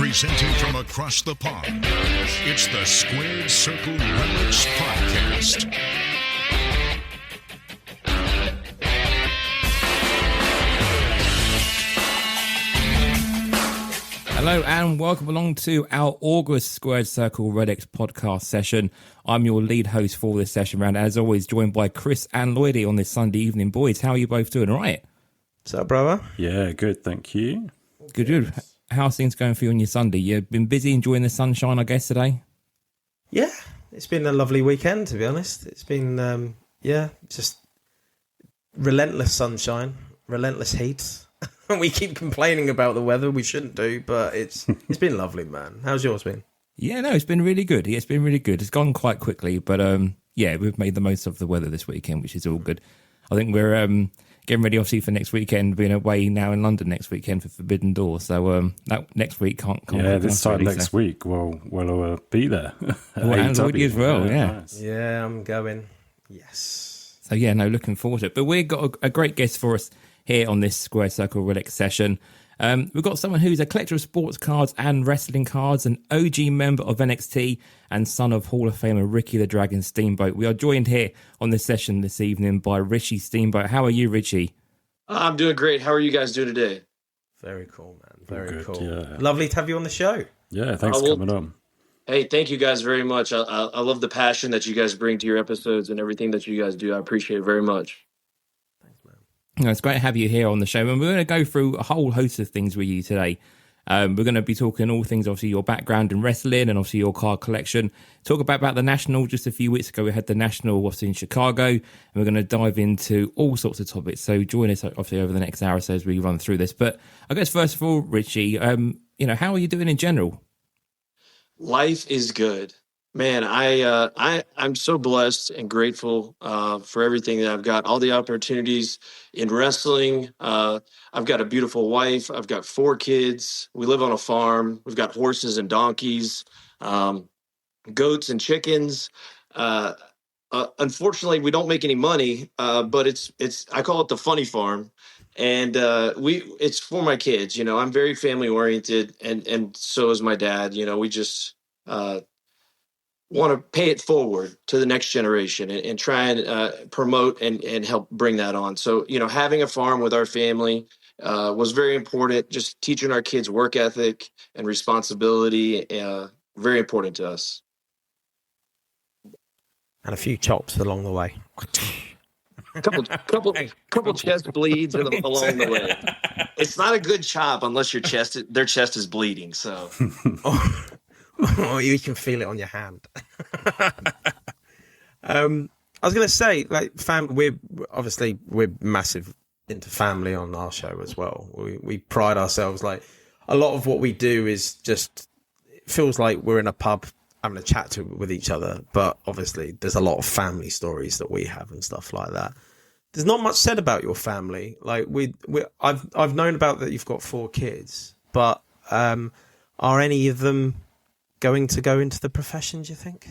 Presenting from across the pond, it's the Squared Circle Relics Podcast. Hello and welcome along to our August Squared Circle Relics podcast session. I'm your lead host for this session round, as always, joined by Chris and Lloydie on this Sunday evening. Boys, how are you both doing? All right? What's up, brother? Yeah, good, thank you. Good. How's things going for you on your Sunday? You've been busy enjoying the sunshine, I guess, today? Yeah, it's been a lovely weekend, to be honest. It's been, just relentless sunshine, relentless heat. We keep complaining about the weather. We shouldn't do, but it's been lovely, man. How's yours been? Yeah, no, it's been really good. It's been really good. It's gone quite quickly, but we've made the most of the weather this weekend, which is all good. I think we're getting ready, obviously, for next weekend, being away now in London next weekend for Forbidden Door. So that next week can't this time really, next week we'll be there. And Lloydie as well, yeah. Nice. Yeah, I'm going. Yes. So yeah, no, looking forward to it. But we've got a great guest for us here on this Square Circle Relic session. We've got someone who's a collector of sports cards and wrestling cards, an OG member of NXT and son of Hall of Famer Ricky the Dragon Steamboat. We are joined here on this session this evening by Richie Steamboat. How are you, Richie? I'm doing great. How are you guys doing today? Very cool, man. Very good, cool. yeah. Lovely to have you on the show. Yeah, thanks for coming on. Hey, thank you guys very much. I love the passion that you guys bring to your episodes and everything that you guys do. I appreciate it very much. No, it's great to have you here on the show, and we're going to go through a whole host of things with you today. We're going to be talking all things, obviously, your background in wrestling and obviously your card collection. Talk about the National. Just a few weeks ago, we had the National, obviously, in Chicago, and we're going to dive into all sorts of topics. So join us, obviously, over the next hour or so as we run through this. But I guess, first of all, Richie, how are you doing in general? Life is good. Man, I'm so blessed and grateful for everything that I've got, all the opportunities in wrestling. I've got a beautiful wife. I've got 4 kids. We live on a farm. We've got horses and donkeys, goats and chickens. Unfortunately, we don't make any money, but it's I call it the funny farm. And it's for my kids. I'm very family oriented, and so is my dad. We just want to pay it forward to the next generation and try and promote and help bring that on. So, having a farm with our family was very important. Just teaching our kids work ethic and responsibility, very important to us. And a few chops along the way. Couple chest bleeds along the way. It's not a good chop unless their chest is bleeding. So. Oh, you can feel it on your hand. I was going to say, we're massive into family on our show as well. We pride ourselves. Like, a lot of what we do is just, it feels like we're in a pub having a chat with each other. But obviously, there's a lot of family stories that we have and stuff like that. There's not much said about your family. Like, I've known about that you've got 4 kids, but are any of them going to go into the profession, do you think?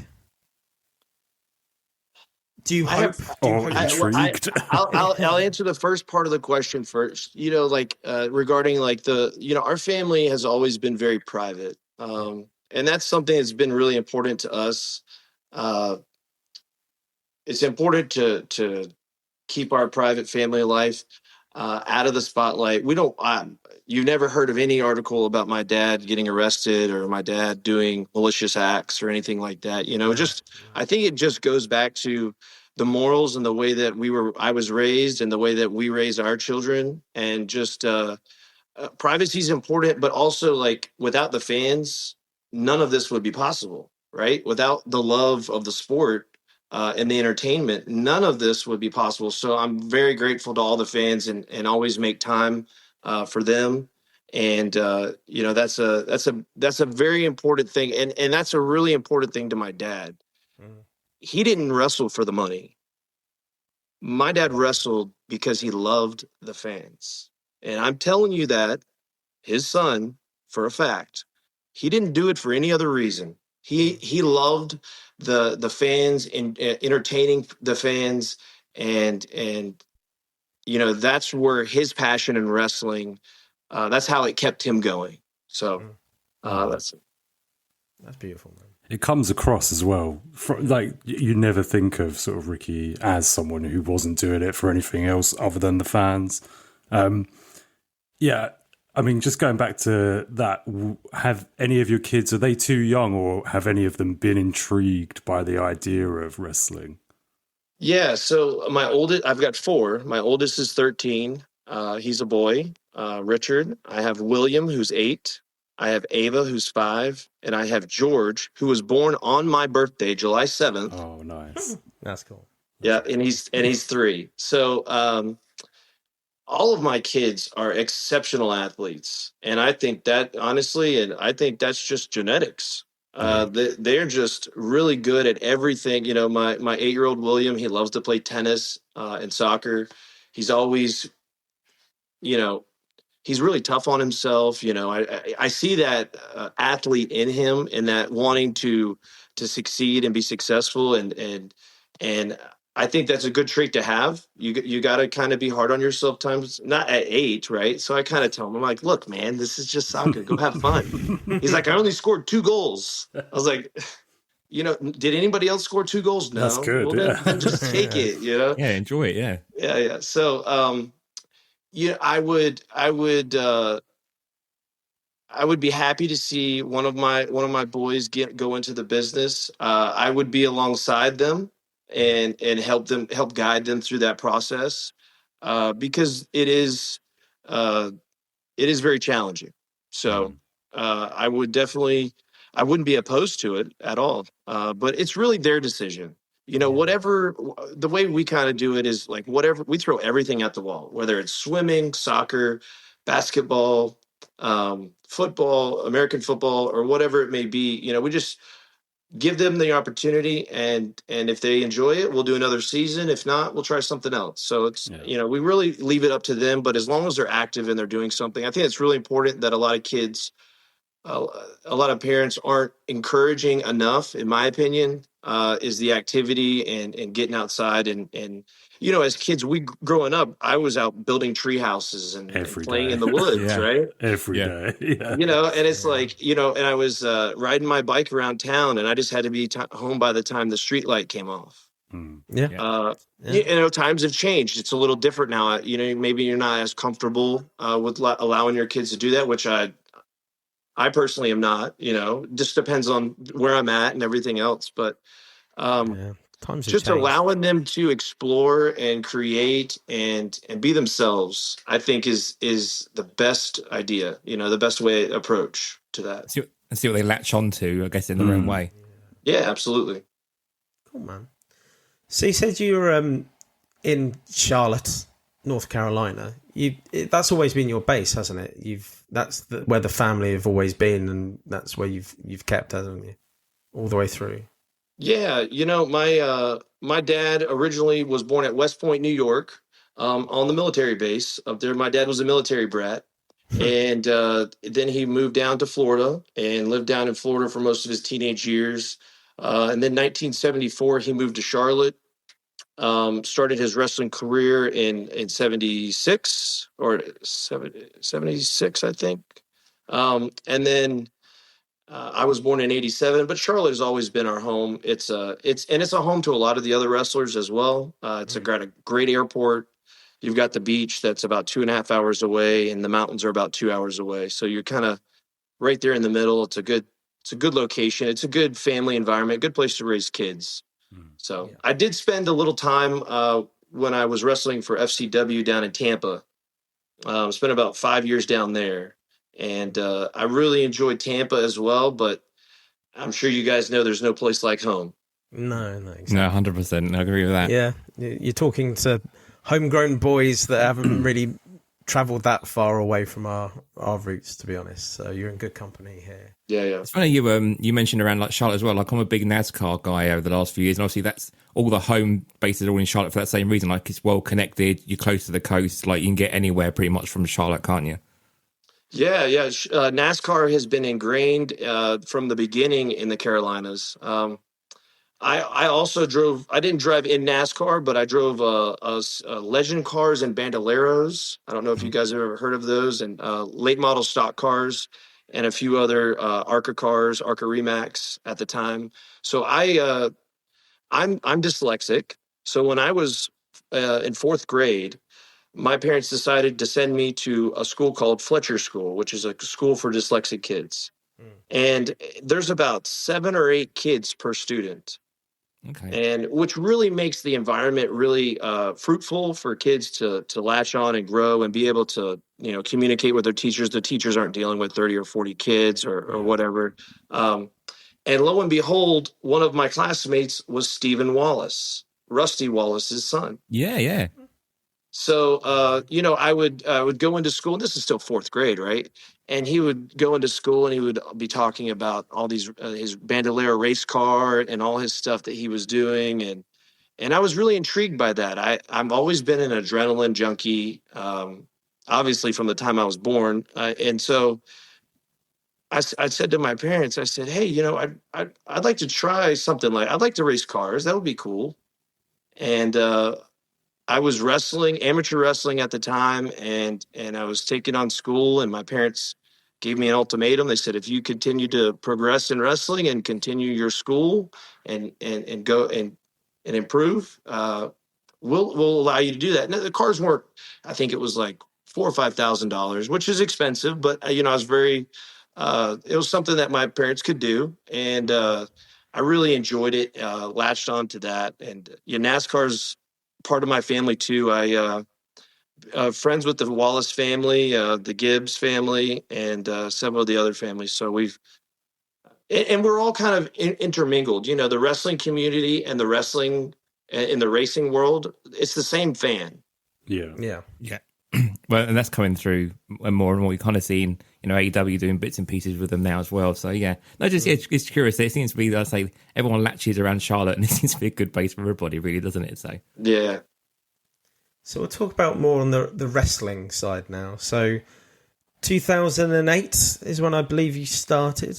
Do you hope? Intrigued. I'll answer the first part of the question first. Regarding our family has always been very private. And that's something that's been really important to us. It's important to keep our private family life out of the spotlight. You've never heard of any article about my dad getting arrested or my dad doing malicious acts or anything like that. I think it just goes back to the morals and the way that I was raised and the way that we raise our children, and just privacy is important, but also without the fans, none of this would be possible, right? Without the love of the sport and the entertainment, none of this would be possible. So I'm very grateful to all the fans and always make time for them. And, that's a very important thing. And that's a really important thing to my dad. Mm. He didn't wrestle for the money. My dad wrestled because he loved the fans. And I'm telling you that his son, for a fact, he didn't do it for any other reason. He loved the fans and entertaining the fans. And that's where his passion in wrestling, that's how it kept him going. So That's beautiful, man. It comes across as well. Like, you never think of sort of Ricky as someone who wasn't doing it for anything else other than the fans. Yeah, I mean, just going back to that, have any of your kids, are they too young, or have any of them been intrigued by the idea of wrestling? Yeah, so I've got 4. My oldest is 13. He's a boy, Richard. I have William, who's 8. I have Ava, who's 5. And I have George, who was born on my birthday, July 7th. Oh, nice. That's cool. Yeah, and he's 3. So all of my kids are exceptional athletes. And I think that, honestly, and I think that's just genetics. They're just really good at everything. You know, my 8-year-old William, he loves to play tennis and soccer. He's always, you know, he's really tough on himself. You know, I see that athlete in him, and that wanting to succeed and be successful. And I think that's a good trait to have. You got to kind of be hard on yourself times, not at 8, right? So I kind of tell him, I'm like, look, man, this is just soccer. Go have fun. He's like, I only scored 2 goals. I was like, you know, did anybody else score 2 goals? No. That's good. Well, then just take it, you know? Yeah, enjoy it. Yeah. Yeah. So, yeah, I would be happy to see one of my boys go into the business. I would be alongside them and help guide them through that process, because it is very challenging. So I wouldn't be opposed to it at all. But it's really their decision. You know, whatever, the way we kind of do it is like, whatever, we throw everything at the wall, whether it's swimming, soccer, basketball, football, American football, or whatever it may be. You know, we just give them the opportunity, and if they enjoy it, we'll do another season. If not, we'll try something else. So it's, you know, we really leave it up to them, but as long as they're active and they're doing something, I think it's really important that a lot of kids, a lot of parents aren't encouraging enough, in my opinion, is the activity and getting outside. And, you know, as kids, growing up, I was out building tree houses and playing in the woods, right? Every day. Yeah. You know, and it's like, you know, and I was riding my bike around town, and I just had to be home by the time the street light came off. Yeah. You know, times have changed. It's a little different now. You know, maybe you're not as comfortable with allowing your kids to do that, which I personally am not. You know, just depends on where I'm at and everything else. But just allowing them to explore and create and be themselves, I think is the best idea. You know, the best approach to that. See what they latch onto, I guess, in their own way. Yeah, absolutely. Cool, man. So you said you were in Charlotte, North Carolina. That's always been your base, hasn't it? That's where the family have always been, and that's where you've kept, hasn't you, all the way through? Yeah, you know, my dad originally was born at West Point, New York, on the military base up there. My dad was a military brat, and then he moved down to Florida and lived down in Florida for most of his teenage years. And then 1974, he moved to Charlotte. Started his wrestling career in 76 or 76, I think. And then I was born in 87, but Charlotte has always been our home. It's a home to a lot of the other wrestlers as well. It's got a great airport. You've got the beach that's about 2.5 hours away, and the mountains are about 2 hours away. So you're kind of right there in the middle. It's a good location. It's a good family environment, good place to raise kids. So I did spend a little time when I was wrestling for FCW down in Tampa. Spent about 5 years down there, and I really enjoyed Tampa as well. But I'm sure you guys know there's no place like home. No, exactly. No, 100%. I agree with that. Yeah, you're talking to homegrown boys that haven't really travelled that far away from our roots, to be honest. So you're in good company here. Yeah. It's funny you mentioned around like Charlotte as well. Like I'm a big NASCAR guy over the last few years, and obviously that's all the home bases are all in Charlotte for that same reason. Like it's well connected. You're close to the coast. Like you can get anywhere pretty much from Charlotte, can't you? Yeah. NASCAR has been ingrained from the beginning in the Carolinas. I also drove. I didn't drive in NASCAR, but I drove legend cars and bandoleros. I don't know if you guys have ever heard of those, and late model stock cars. and a few other ARCA cars, ARCA Remax at the time. So I'm dyslexic. So when I was in fourth grade, my parents decided to send me to a school called Fletcher School, which is a school for dyslexic kids. And there's about 7 or 8 kids per student. Okay. And which really makes the environment really fruitful for kids to latch on and grow and be able to, communicate with their teachers. The teachers aren't dealing with 30 or 40 kids or whatever. And lo and behold, one of my classmates was Stephen Wallace, Rusty Wallace's son. Yeah, yeah. So, I would go into school. This is still fourth grade, right? And he would go into school and he would be talking about all these his Bandolero race car and all his stuff that he was doing, and I was really intrigued by that. I've always been an adrenaline junkie, obviously from the time I was born, and so I said to my parents, I said, "Hey, I'd like to try something I'd like to race cars. That would be cool." And I was wrestling, amateur wrestling at the time, and I was taking on school, and my parents gave me an ultimatum. They said, if you continue to progress in wrestling and continue your school and go and improve, we'll allow you to do that. Now, the cars weren't, I think it was like $4,000 or $5,000, which is expensive, but I was very, it was something that my parents could do. And I really enjoyed it, latched on to that. And NASCAR's part of my family too. I friends with the Wallace family, the Gibbs family, and several of the other families. So and we're all kind of intermingled. The wrestling community and the wrestling in the racing world, it's the same fan. Yeah. Well, and that's coming through and more. You're kind of seeing, AEW doing bits and pieces with them now as well. So yeah, no, just it's curious. It seems to be, I say, everyone latches around Charlotte, and it seems to be a good base for everybody, really, doesn't it? So yeah. So we'll talk about more on the wrestling side now. So 2008 is when I believe you started.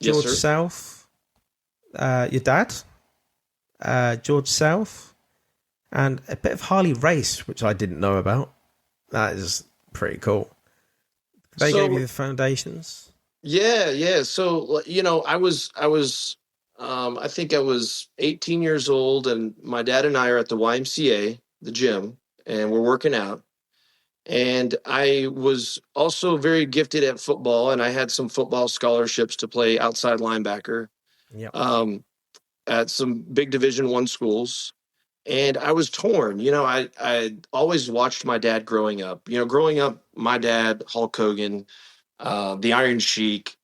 George sir. South, your dad, George South, and a bit of Harley Race, which I didn't know about. That is pretty cool. They gave you the foundations. Yeah. So, I was, I think I was 18 years old, and my dad and I are at the YMCA, the gym, and we're working out. And I was also very gifted at football, and I had some football scholarships to play outside linebacker, at some big Division I schools. And I was torn. I always watched my dad growing up. Growing up, my dad, Hulk Hogan, the Iron Sheik,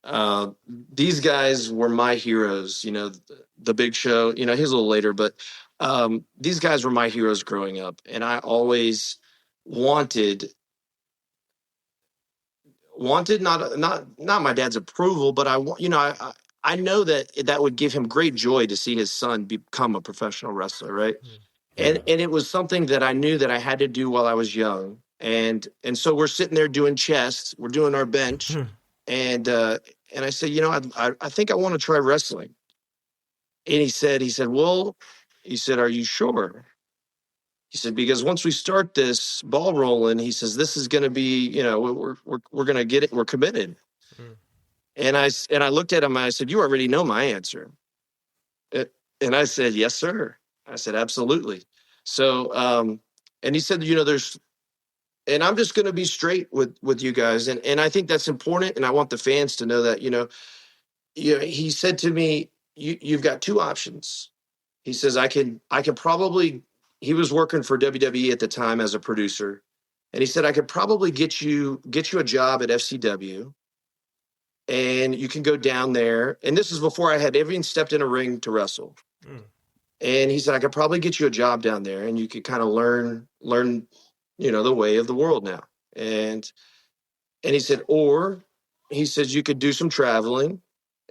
these guys were my heroes. The Big Show. He's a little later, but these guys were my heroes growing up, and I always wanted not my dad's approval, but I know that would give him great joy to see his son become a professional wrestler, right? And it was something that I knew that I had to do while I was young. And so we're sitting there doing chest, we're doing our bench, and I said, I think I want to try wrestling. And he said, well, are you sure? He said, because once we start this ball rolling, he says, this is going to be, we're going to get it. We're committed. And I looked at him and I said, you already know my answer. And I said, yes, sir. I said, absolutely. So, and he said, and I'm just going to be straight with you guys. And I think that's important. And I want the fans to know that, he said to me, you've got 2 options. He says, I can probably, he was working for WWE at the time as a producer. And he said, I could probably get you a job at FCW, and you can go down there. And this is before I had even stepped in a ring to wrestle. And he said, I could probably get you a job down there, and you could kind of learn, the way of the world now. And he said, or he says, you could do some traveling,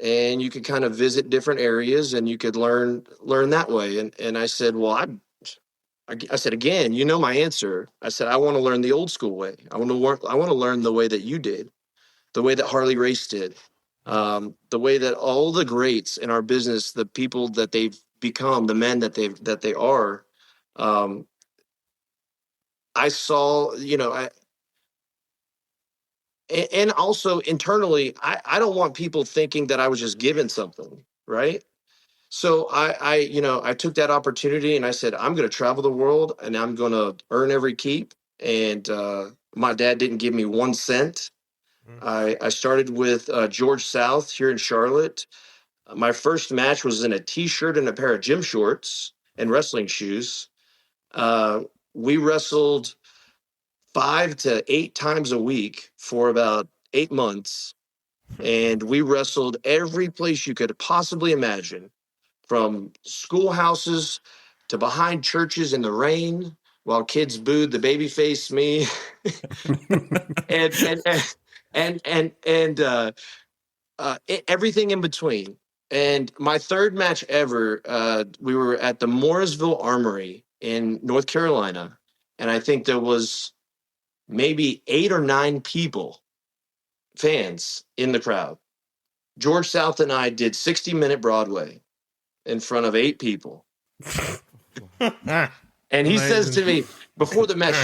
and you could kind of visit different areas, and you could learn that way. And I said, well, I said, again, my answer. I said, I want to learn the old school way. I want to learn the way that you did, the way that Harley Race did, the way that all the greats in our business, the people that they've become, the men that they are. I saw, and also internally, I don't want people thinking that I was just given something, right? So I took that opportunity and I said, I'm going to travel the world and I'm going to earn every keep. And my dad didn't give me 1 cent. I started with George South here in Charlotte. My first match was in a T-shirt and a pair of gym shorts and wrestling shoes. We wrestled 5 to 8 times a week for about 8 months. And we wrestled every place you could possibly imagine, from schoolhouses to behind churches in the rain while kids booed the babyface me. and everything in between. And my third match ever, we were at the Mooresville Armory in North Carolina. And I think there was maybe 8 or 9 people, fans in the crowd. George South and I did 60-minute Broadway in front of 8 people. And he says to me before the match,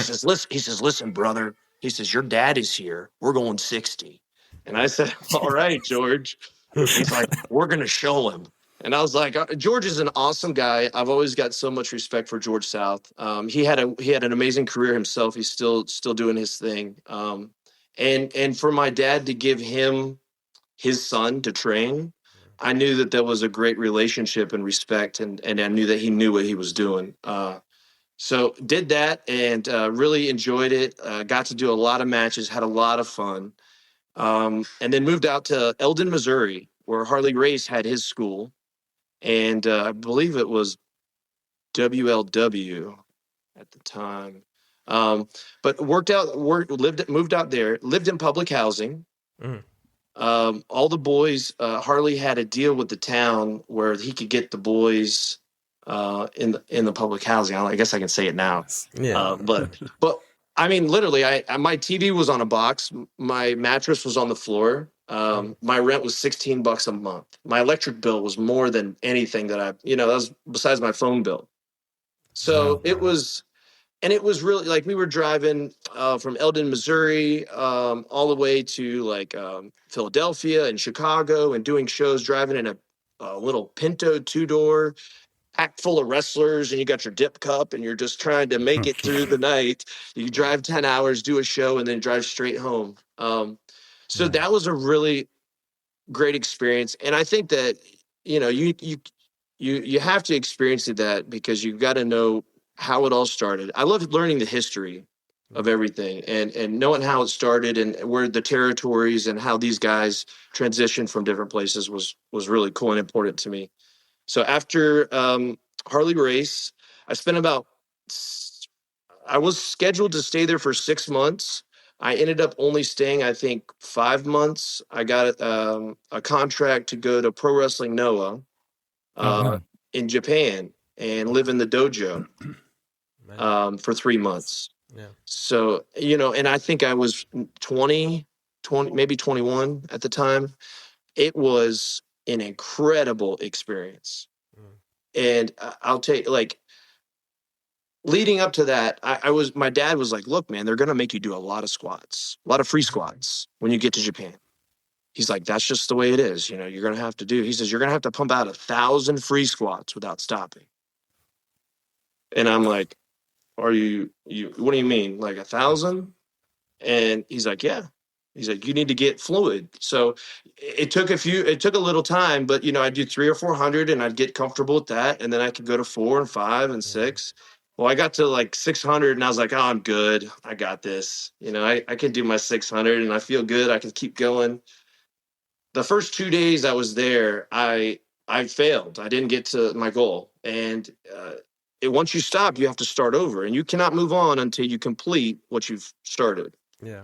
he says, listen, brother, he says, your dad is here. We're going 60. And I said, all right, George. He's like, we're going to show him. And I was like, George is an awesome guy. I've always got so much respect for George South. He had an amazing career himself. He's still doing his thing. And for my dad to give him his son to train, I knew that there was a great relationship and respect, and I knew that he knew what he was doing. So did that and really enjoyed it. Got to do a lot of matches, had a lot of fun. And then moved out to Eldon, Missouri, where Harley Race had his school. And I believe it was WLW at the time. But moved out there, lived in public housing. All the boys, Harley had a deal with the town where he could get the boys in the public housing. I guess I can say it now. Yeah. But I mean, literally, my TV was on a box. My mattress was on the floor. My rent was $16 a month. My electric bill was more than anything that that was besides my phone bill. So it was really like we were driving from Eldon, Missouri, all the way to Philadelphia and Chicago, and doing shows, driving in a little Pinto 2-door, packed full of wrestlers, and you got your dip cup and you're just trying to make it through the night. You drive 10 hours, do a show, and then drive straight home. So that was a really great experience. And I think that, you have to experience that because you've got to know how it all started. I love learning the history of everything and knowing how it started and where the territories and how these guys transitioned from different places was really cool and important to me. So after Harley Race, I was scheduled to stay there for 6 months. I ended up only staying, I think, 5 months. I got a contract to go to Pro Wrestling Noah in Japan and live in the dojo for 3 months. Yeah. So, and I think I was 20, maybe 21 at the time. It was an incredible experience. And I'll tell you, leading up to that, my dad was like, look, man, they're going to make you do a lot of squats, a lot of free squats when you get to Japan. He's like, that's just the way it is. You're going to have to do. He says, you're going to have to pump out 1,000 free squats without stopping. And I'm like, what do you mean? Like 1,000? And he's like, yeah. He's like, you need to get fluid. So it took a little time, but I'd do 300 or 400 and I'd get comfortable with that. And then I could go to 4 and 5 and 6. Well, I got to 600 and I was like, oh, I'm good. I got this. I can do my 600 and I feel good. I can keep going. The first 2 days I was there, I failed. I didn't get to my goal. And once you stop, you have to start over, and you cannot move on until you complete what you've started. Yeah.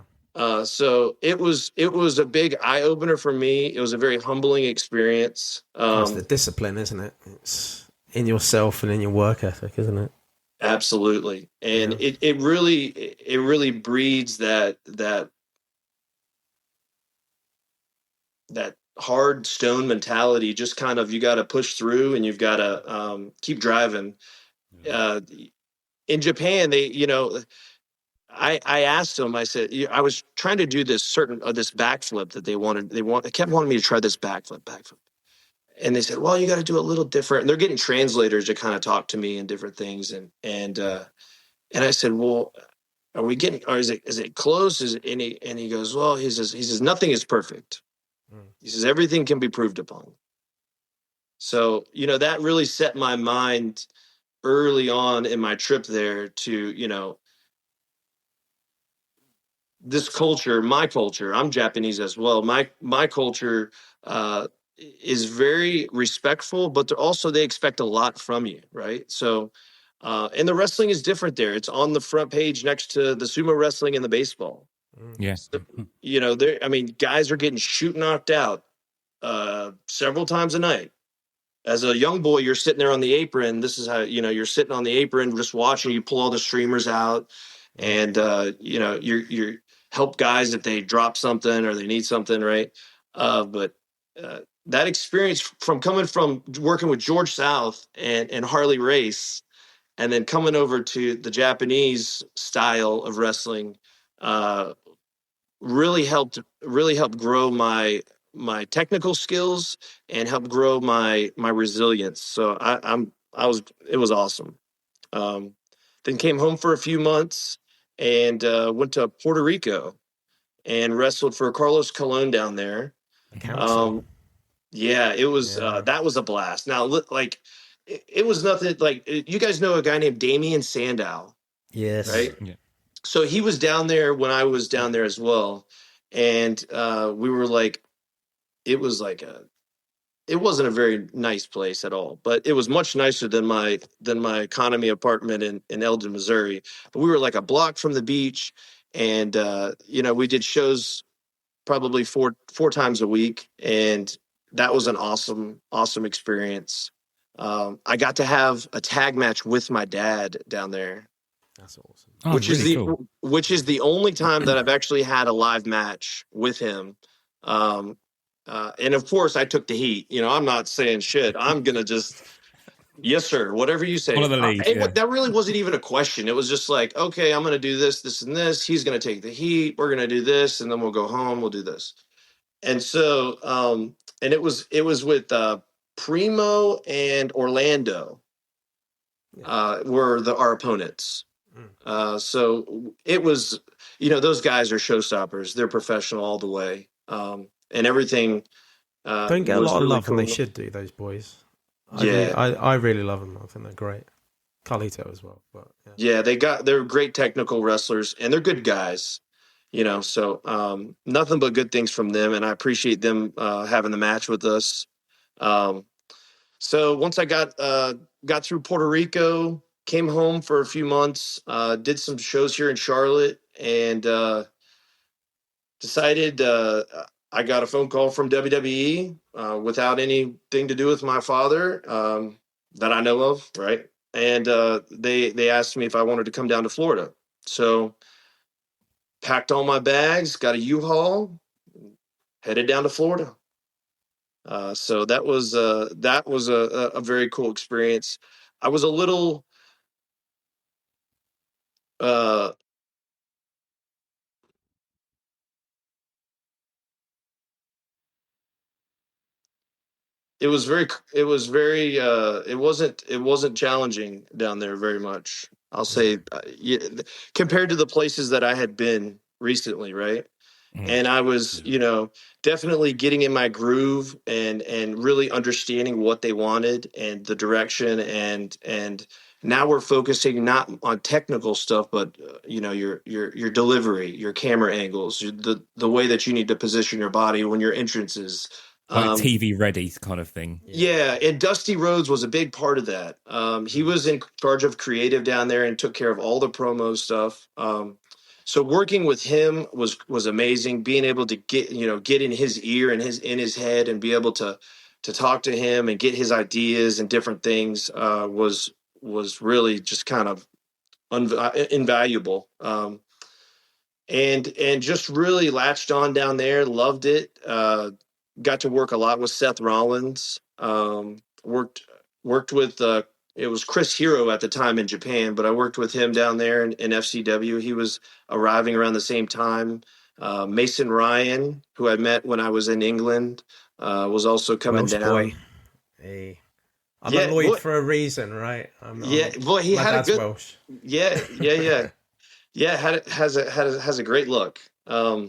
So it was a big eye opener for me. It was a very humbling experience. It's the discipline, isn't it? It's in yourself and in your work ethic, isn't it? Absolutely. And it really breeds that hard stone mentality. Just kind of, you got to push through and you've got to keep driving. In Japan, I asked them, I said, I was trying to do this this backflip that they kept wanting me to try this backflip. And they said, well, you got to do it a little different. And they're getting translators to kind of talk to me and different things. And I said, well, are we getting, or is it close? And he goes, well, he says, nothing is perfect. He says, everything can be proved upon. So, that really set my mind early on in my trip there to, this culture, my culture, I'm Japanese as well. My culture is very respectful, but they expect a lot from you, right? So, and the wrestling is different there. It's on the front page next to the sumo wrestling and the baseball. Yeah. So, guys are getting knocked out several times a night. As a young boy, you're sitting there on the apron. This is how, you're sitting on the apron, just watching, you pull all the streamers out and, you're help guys if they drop something or they need something. Right. But that experience from coming from working with George South and Harley Race, and then coming over to the Japanese style of wrestling, really helped grow my technical skills and help grow my resilience. So it was awesome. Then came home for a few months and went to Puerto Rico and wrestled for Carlos Colon down there. Yeah, it was that was a blast. Now, it was nothing like, you guys know a guy named Damian Sandow. Yes. Right. Yeah. So he was down there when I was down there as well. And we were like, it wasn't a very nice place at all, but it was much nicer than my economy apartment in Eldon, Missouri. But we were like a block from the beach, and we did shows probably four times a week, and that was an awesome experience. I got to have a tag match with my dad down there. That's awesome. Oh, which really is cool. which is the only time that I've actually had a live match with him. And of course I took the heat. I'm not saying shit. I'm going to just, yes, sir, whatever you say. Follow the lead, yeah. That really wasn't even a question. It was just like, okay, I'm going to do this, this, and this. He's going to take the heat. We're going to do this. And then we'll go home. We'll do this. And so, and it was with Primo and Orlando were our opponents. So it was, those guys are showstoppers. They're professional all the way. And everything. Don't get a lot of really love, cool. and they should do, those boys. Yeah. I really love them. I think they're great. Carlito as well. But yeah, they're great technical wrestlers, and they're good guys. So nothing but good things from them, and I appreciate them having the match with us. So once I got through Puerto Rico, came home for a few months, did some shows here in Charlotte, and decided I got a phone call from WWE without anything to do with my father that I know of, right? And they asked me if I wanted to come down to Florida. So packed all my bags, got a U-Haul, headed down to Florida. So that was a very cool experience. I was a little it wasn't challenging down there very much. I'll say, compared to the places that I had been recently, right? And I was, definitely getting in my groove and really understanding what they wanted and the direction. And now we're focusing not on technical stuff, but your delivery, your camera angles, the way that you need to position your body when your entrances. Like TV ready kind of thing. Yeah, and Dusty Rhodes was a big part of that. He was in charge of creative down there and took care of all the promo stuff. So working with him was amazing. Being able to get in his ear and in his head and be able to talk to him and get his ideas and different things was really just kind of invaluable. And just really latched on down there, loved it. Got to work a lot with Seth Rollins. Worked with it was Chris Hero at the time in Japan, but I worked with him down there in FCW. He was arriving around the same time. Mason Ryan, who I met when I was in England, was also coming Welsh down. boy. Hey. I'm Yeah, a Lloyd boy. for a reason, right? Boy, he my had a dad's good. Welsh. Yeah. Has a great look. Yeah.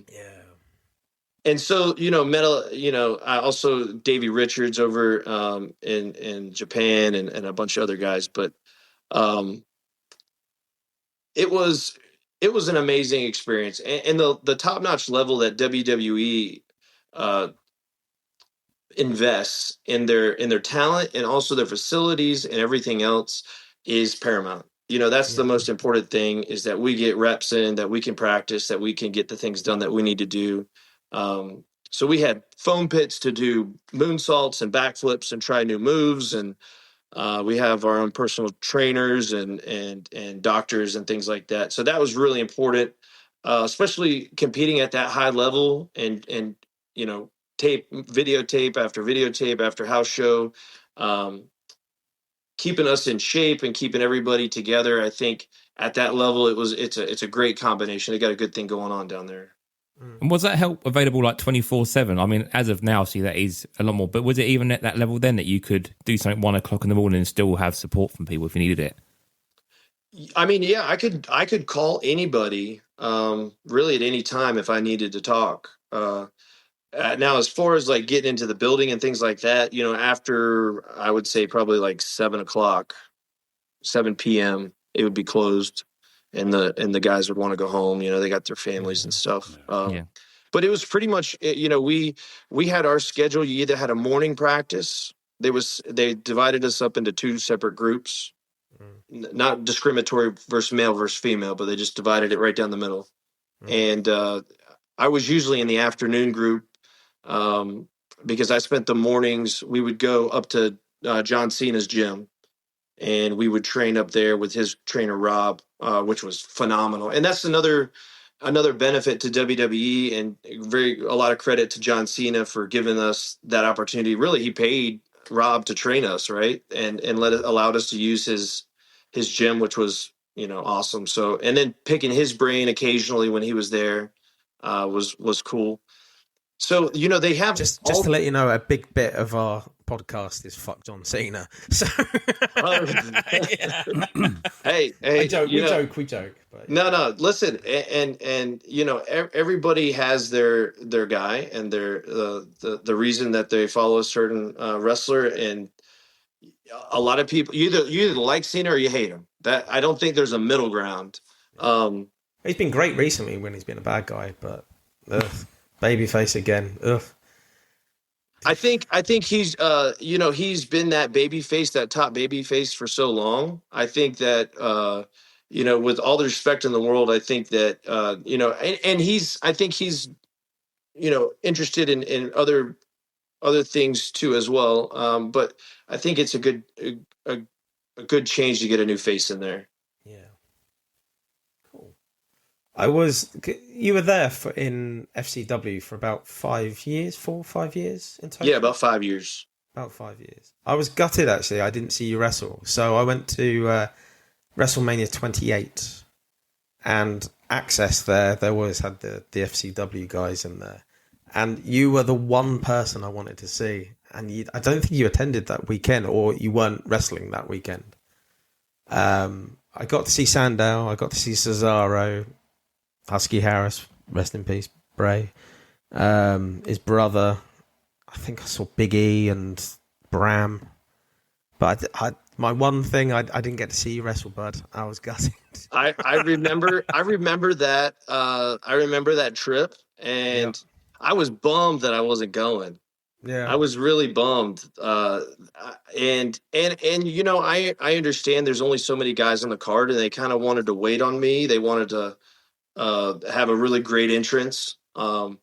And so, I also Davey Richards over in Japan and a bunch of other guys, but um, it was an amazing experience, and the top notch level that WWE uh, invests in their talent and also their facilities and everything else is paramount. That's the most important thing, is that we get reps in, that we can practice, that we can get the things done that we need to do. So we had foam pits to do moonsaults and backflips and try new moves, and we have our own personal trainers and doctors and things like that. So that was really important, especially competing at that high level and videotape after videotape after house show, keeping us in shape and keeping everybody together. I think at that level, it's a great combination. They got a good thing going on down there. And was that help available like 24/7? I mean, as of now, see, that is a lot more. But was it even at that level then that you could do something 1:00 in the morning and still have support from people if you needed it? I mean, yeah, I could call anybody really at any time if I needed to talk. Now, as far as like getting into the building and things like that, after I would say probably like 7:00, 7 p.m., it would be closed, and the guys would want to go home. They got their families and stuff. But it was pretty much, we had our schedule. You either had a morning practice. They divided us up into two separate groups, not discriminatory versus male versus female, but they just divided it right down the middle. And I was usually in the afternoon group, because I spent the mornings. We would go up to John Cena's gym, and we would train up there with his trainer Rob, which was phenomenal. And that's another benefit to WWE, and a lot of credit to John Cena for giving us that opportunity. Really, he paid Rob to train us, right, and allowed us to use his gym, which was awesome. So, and then picking his brain occasionally when he was there was cool. So, they have just to let you know, a big bit of our podcast is fuck John Cena. So hey, we joke. But, No, listen, and everybody has their guy and their the reason that they follow a certain wrestler, and a lot of people, you either like Cena or you hate him. That I don't think there's a middle ground. He's been great recently when he's been a bad guy, but babyface again. Ugh. I think he's he's been that babyface, that top babyface for so long. I think that with all the respect in the world, I think that and I think he's interested in other things too as well. But I think it's a good change to get a new face in there. Yeah. Cool. You were there in FCW for about 5 years, 4 or 5 years in total? Yeah, about 5 years. About 5 years. I was gutted, actually. I didn't see you wrestle. So I went to WrestleMania 28, and Access there. They always had the FCW guys in there. And you were the one person I wanted to see. And I don't think you attended that weekend, or you weren't wrestling that weekend. I got to see Sandow. I got to see Cesaro. Husky Harris, rest in peace, Bray. His brother. I think I saw Big E and Bram. But my one thing, I didn't get to see you wrestle, bud. I was gutted. I remember that. I remember that trip, and I was bummed that I wasn't going. Yeah, I was really bummed. And I understand there's only so many guys on the card, and they kind of wanted to wait on me. They wanted to have a really great entrance. And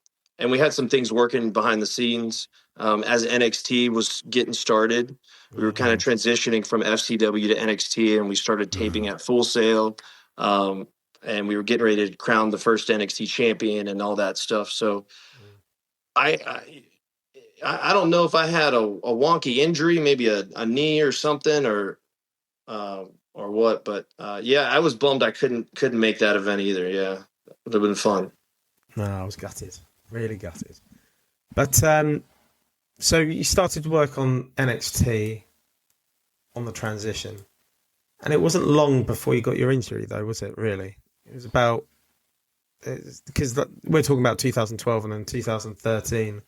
we had some things working behind the scenes as NXT was getting started. We were kind of transitioning from FCW to NXT, and we started taping at Full Sail. And we were getting ready to crown the first NXT champion and all that stuff. So I don't know if I had a wonky injury, maybe a knee or something, or or what. But yeah, I was bummed I couldn't make that event either. Yeah, it would have been fun. No, I was gutted, really gutted. But so you started to work on NXT on the transition, and it wasn't long before you got your injury, though, was it? Really, it was about because we're talking about 2012, and then 2013,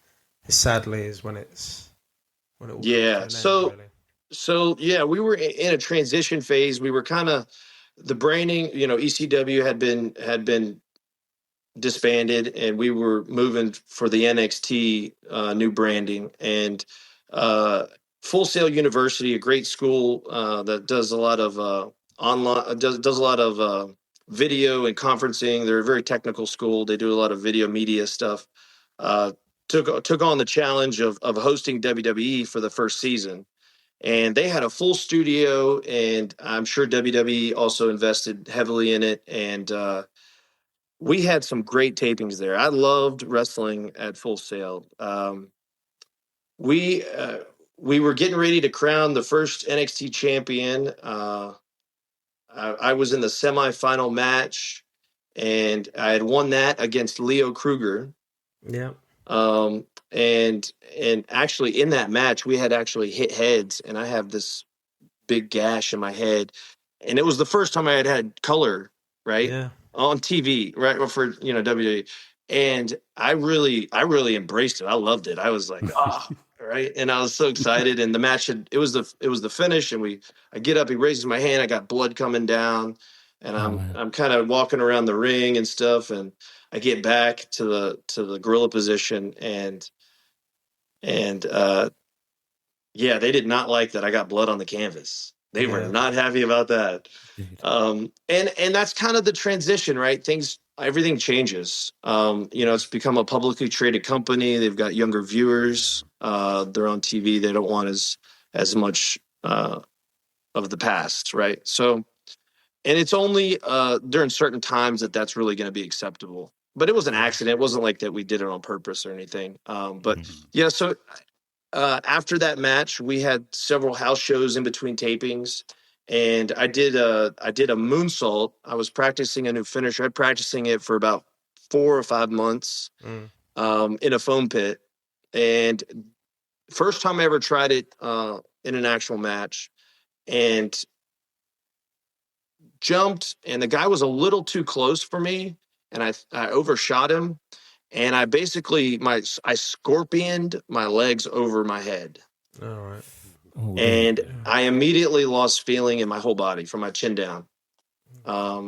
sadly, is when it all Yeah. comes to an end, really. So yeah, we were in a transition phase. We were kind of the branding. ECW had been disbanded, and we were moving for the NXT new branding. And Full Sail University, a great school that does a lot of online, does a lot of video and conferencing. They're a very technical school. They do a lot of video media stuff. Took on the challenge of hosting WWE for the first season. And they had a full studio, and I'm sure WWE also invested heavily in it. And we had some great tapings there. I loved wrestling at Full Sail. We were getting ready to crown the first NXT champion. I was in the semifinal match, and I had won that against Leo Kruger. Yeah. And actually in that match, we had actually hit heads, and I have this big gash in my head, and it was the first time I had color, right? Yeah. On TV, right? For WWE. And I really embraced it. I loved it. I was like, right. And I was so excited. And the match it was the finish, and I get up, he raises my hand, I got blood coming down, and I'm kind of walking around the ring and stuff, and I get back to the gorilla position, and yeah, they did not like that I got blood on the canvas. They were not happy about that. And that's kind of the transition, right? Everything changes. It's become a publicly traded company. They've got younger viewers. They're on TV. They don't want as much of the past, right? So, and it's only during certain times that's really going to be acceptable. But it was an accident. It wasn't like that we did it on purpose or anything. Yeah, so after that match, we had several house shows in between tapings, and I did a moonsault. I was practicing a new finisher. I'd practicing it for about 4 or 5 months in a foam pit, and first time I ever tried it in an actual match, and jumped, and the guy was a little too close for me, and I overshot him. And I basically I scorpioned my legs over my head. All right. And I immediately lost feeling in my whole body from my chin down.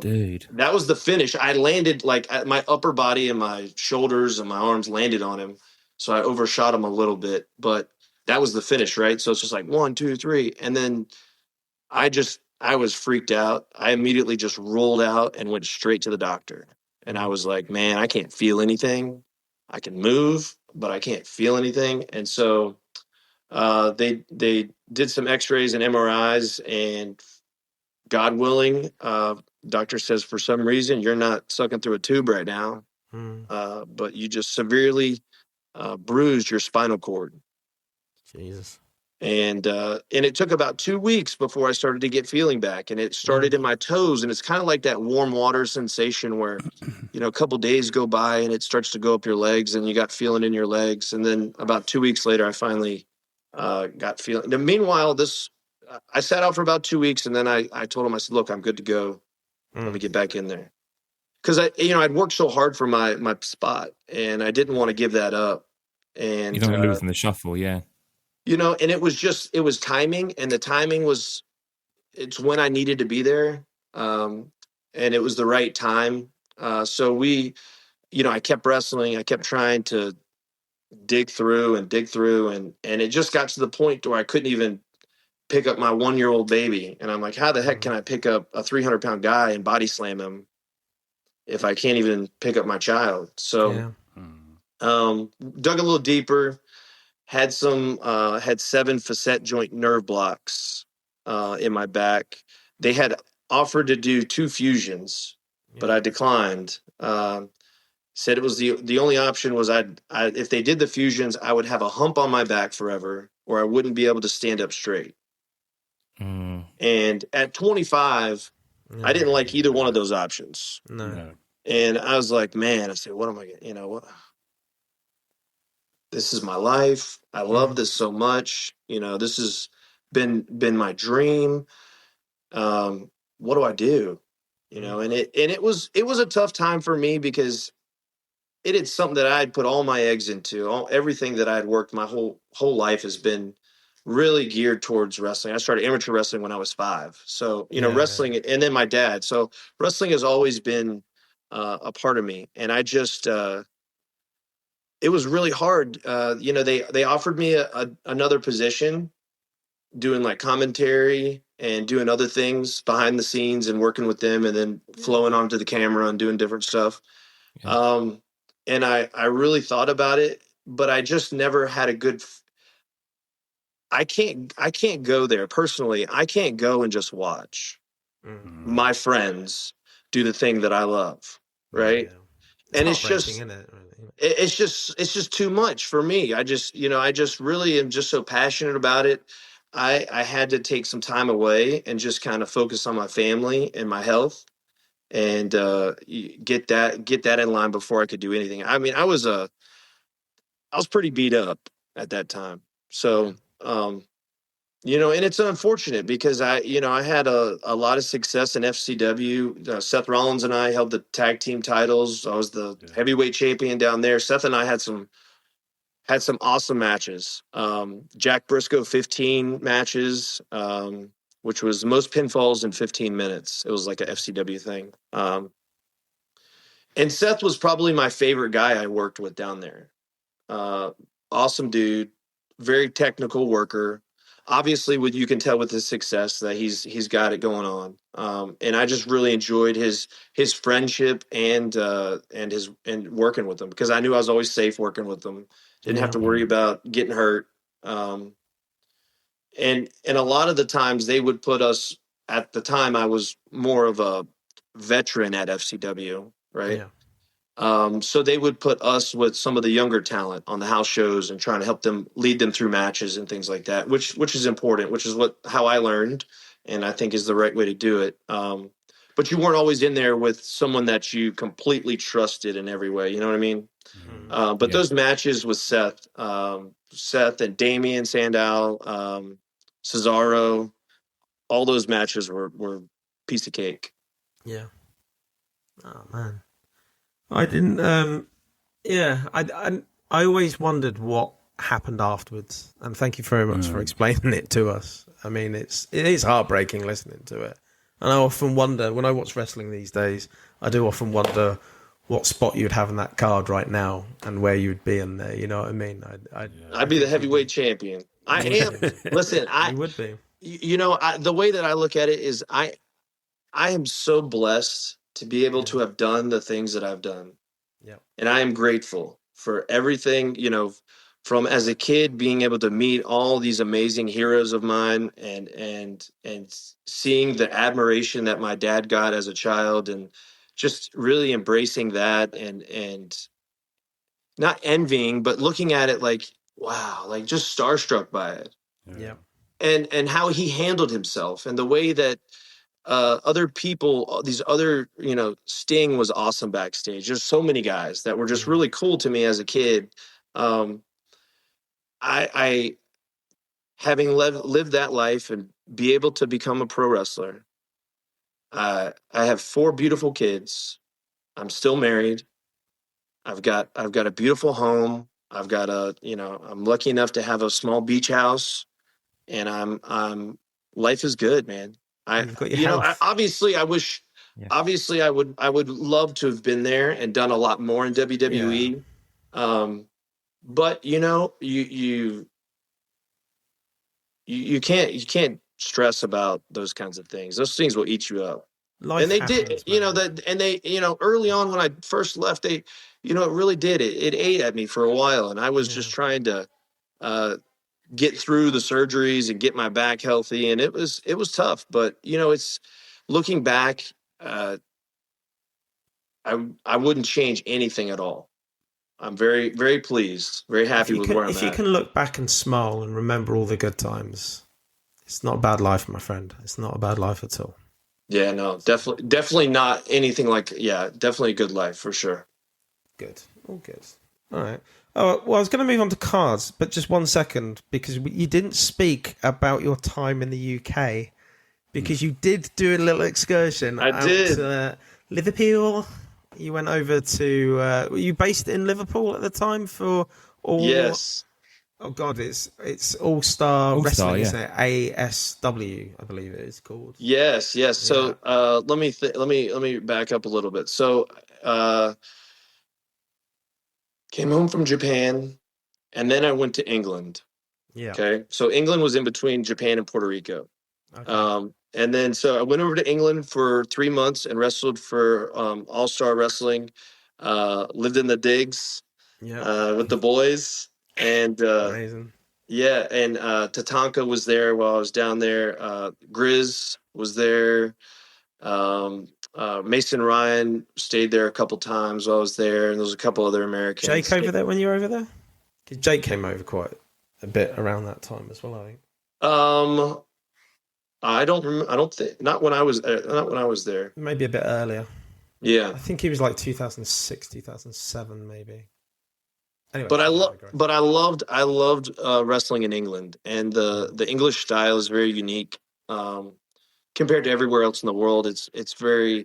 Dude. That was the finish. I landed my upper body and my shoulders and my arms landed on him. So I overshot him a little bit, but that was the finish, right? So it's just like 1, 2, 3. And then I was freaked out. I immediately just rolled out and went straight to the doctor. And I was like, man, I can't feel anything. I can move, but I can't feel anything. And so they did some x-rays and MRIs, and God willing, doctor says for some reason you're not sucking through a tube right now, but you just severely bruised your spinal cord. Jesus. And it took about 2 weeks before I started to get feeling back, and it started in my toes, and it's kind of like that warm water sensation where, a couple days go by and it starts to go up your legs, and you got feeling in your legs, and then about 2 weeks later, I finally got feeling. Now, meanwhile, I sat out for about 2 weeks, and then I told him, I said, look, I'm good to go. Let me get back in there, because I'd worked so hard for my spot, and I didn't want to give that up. And you don't want to lose in the shuffle, yeah. And it was timing, and the timing it's when I needed to be there. And it was the right time. So I kept wrestling. I kept trying to dig through, and it just got to the point where I couldn't even pick up my 1-year-old baby. And I'm like, how the heck can I pick up a 300-pound guy and body slam him if I can't even pick up my child? So, dug a little deeper. Had 7 facet joint nerve blocks in my back. They had offered to do 2 fusions, but I declined. Said it was the only option was if they did the fusions, I would have a hump on my back forever, or I wouldn't be able to stand up straight. And at 25, I didn't like either one of those options. No. And I was like, man, I said, what am I going to, what? This is my life. I love this so much. This has been my dream. What do I do? And it was a tough time for me because it is something that I had put all my eggs into. Everything that I had worked my whole life has been really geared towards wrestling. I started amateur wrestling when I was 5. So, wrestling, and then my dad. So wrestling has always been a part of me. And I just, it was really hard. They offered me another position doing like commentary and doing other things behind the scenes and working with them and then flowing onto the camera and doing different stuff. Yeah. And I really thought about it, but I just never had a good, I can't go there personally. I can't go and just watch my friends do the thing that I love. Right. Yeah. And it's just, isn't it? It's just too much for me. I just really am just so passionate about it. I had to take some time away and just kind of focus on my family and my health and get that in line before I could do anything. I mean, I was pretty beat up at that time. So, and it's unfortunate because I had a lot of success in FCW. Seth Rollins and I held the tag team titles. I was the heavyweight champion down there. Seth and I had some awesome matches. Jack Briscoe 15 matches, which was most pinfalls in 15 minutes. It was like a FCW thing. And Seth was probably my favorite guy I worked with down there. Awesome dude, very technical worker. Obviously, you can tell with his success that he's got it going on. And I just really enjoyed his friendship and working with him because I knew I was always safe working with him. Didn't have to worry about getting hurt. And a lot of the times they would put us, at the time I was more of a veteran at FCW, right? Yeah. So they would put us with some of the younger talent on the house shows and trying to help them lead them through matches and things like that, which is important, which is how I learned and I think is the right way to do it. But you weren't always in there with someone that you completely trusted in every way. You know what I mean? Mm-hmm. But those matches with Seth and Damian Sandow, Cesaro, all those matches were piece of cake. Yeah. Oh man. I didn't. I always wondered what happened afterwards, and thank you very much for explaining it to us. I mean, it is heartbreaking listening to it, and I often wonder when I watch wrestling these days. I do often wonder what spot you'd have in that card right now and where you'd be in there. You know what I mean? I'd be the heavyweight champion. I am. Listen, I would be. The way that I look at it is, I am so blessed to be able to have done the things that I've done. Yeah. And I am grateful for everything, from as a kid being able to meet all these amazing heroes of mine and seeing the admiration that my dad got as a child and just really embracing that and not envying, but looking at it like, wow, like just starstruck by it. Yeah. And how he handled himself and the way that other people, these other, Sting was awesome backstage. There's so many guys that were just really cool to me as a kid. I having lived that life and be able to become a pro wrestler. I have 4 beautiful kids. I'm still married. I've got a beautiful home. I've got I'm lucky enough to have a small beach house, and I'm life is good, man. Obviously I wish, obviously I would love to have been there and done a lot more in WWE. Yeah. But you can't stress about those kinds of things. Those things will eat you up. Life and they happens, did, early on when I first left, it really did. It ate at me for a while. And I was just trying to, get through the surgeries and get my back healthy. And it was tough, but it's looking back, I wouldn't change anything at all. I'm very, very pleased, very happy with where I'm at. If you can look back and smile and remember all the good times, It's not a bad life, my friend. It's not a bad life at all. Yeah, no, definitely not anything like. Yeah, definitely a good life for sure. Good. All good. All right. Oh, well, I was going to move on to cards, but just 1 second, because you didn't speak about your time in the UK, because you did do a little excursion. I did. To Liverpool. You went over to. Were you based in Liverpool at the time for all? Yes. Oh God, it's All-Star Wrestling, yeah. isn't it? ASW, I believe it is called. Yes. So let me back up a little bit. So came home from Japan, and then I went to England. Yeah. Okay. So England was in between Japan and Puerto Rico. Okay. And then so I went over to England for 3 months and wrestled for All-Star Wrestling. Lived in the digs with the boys. And Amazing. yeah, and Tatanka was there while I was down there. Grizz was there. Mason Ryan stayed there a couple times while I was there, and there was a couple other Americans. Jake over there when you were over there? 'Cause Jake came over quite a bit around that time as well, I think. I don't remember. I don't think not when I was there. Maybe a bit earlier. Yeah, I think he was like 2006, 2007, maybe. Anyway, but I loved wrestling in England, and the English style is very unique compared to everywhere else in the world. It's very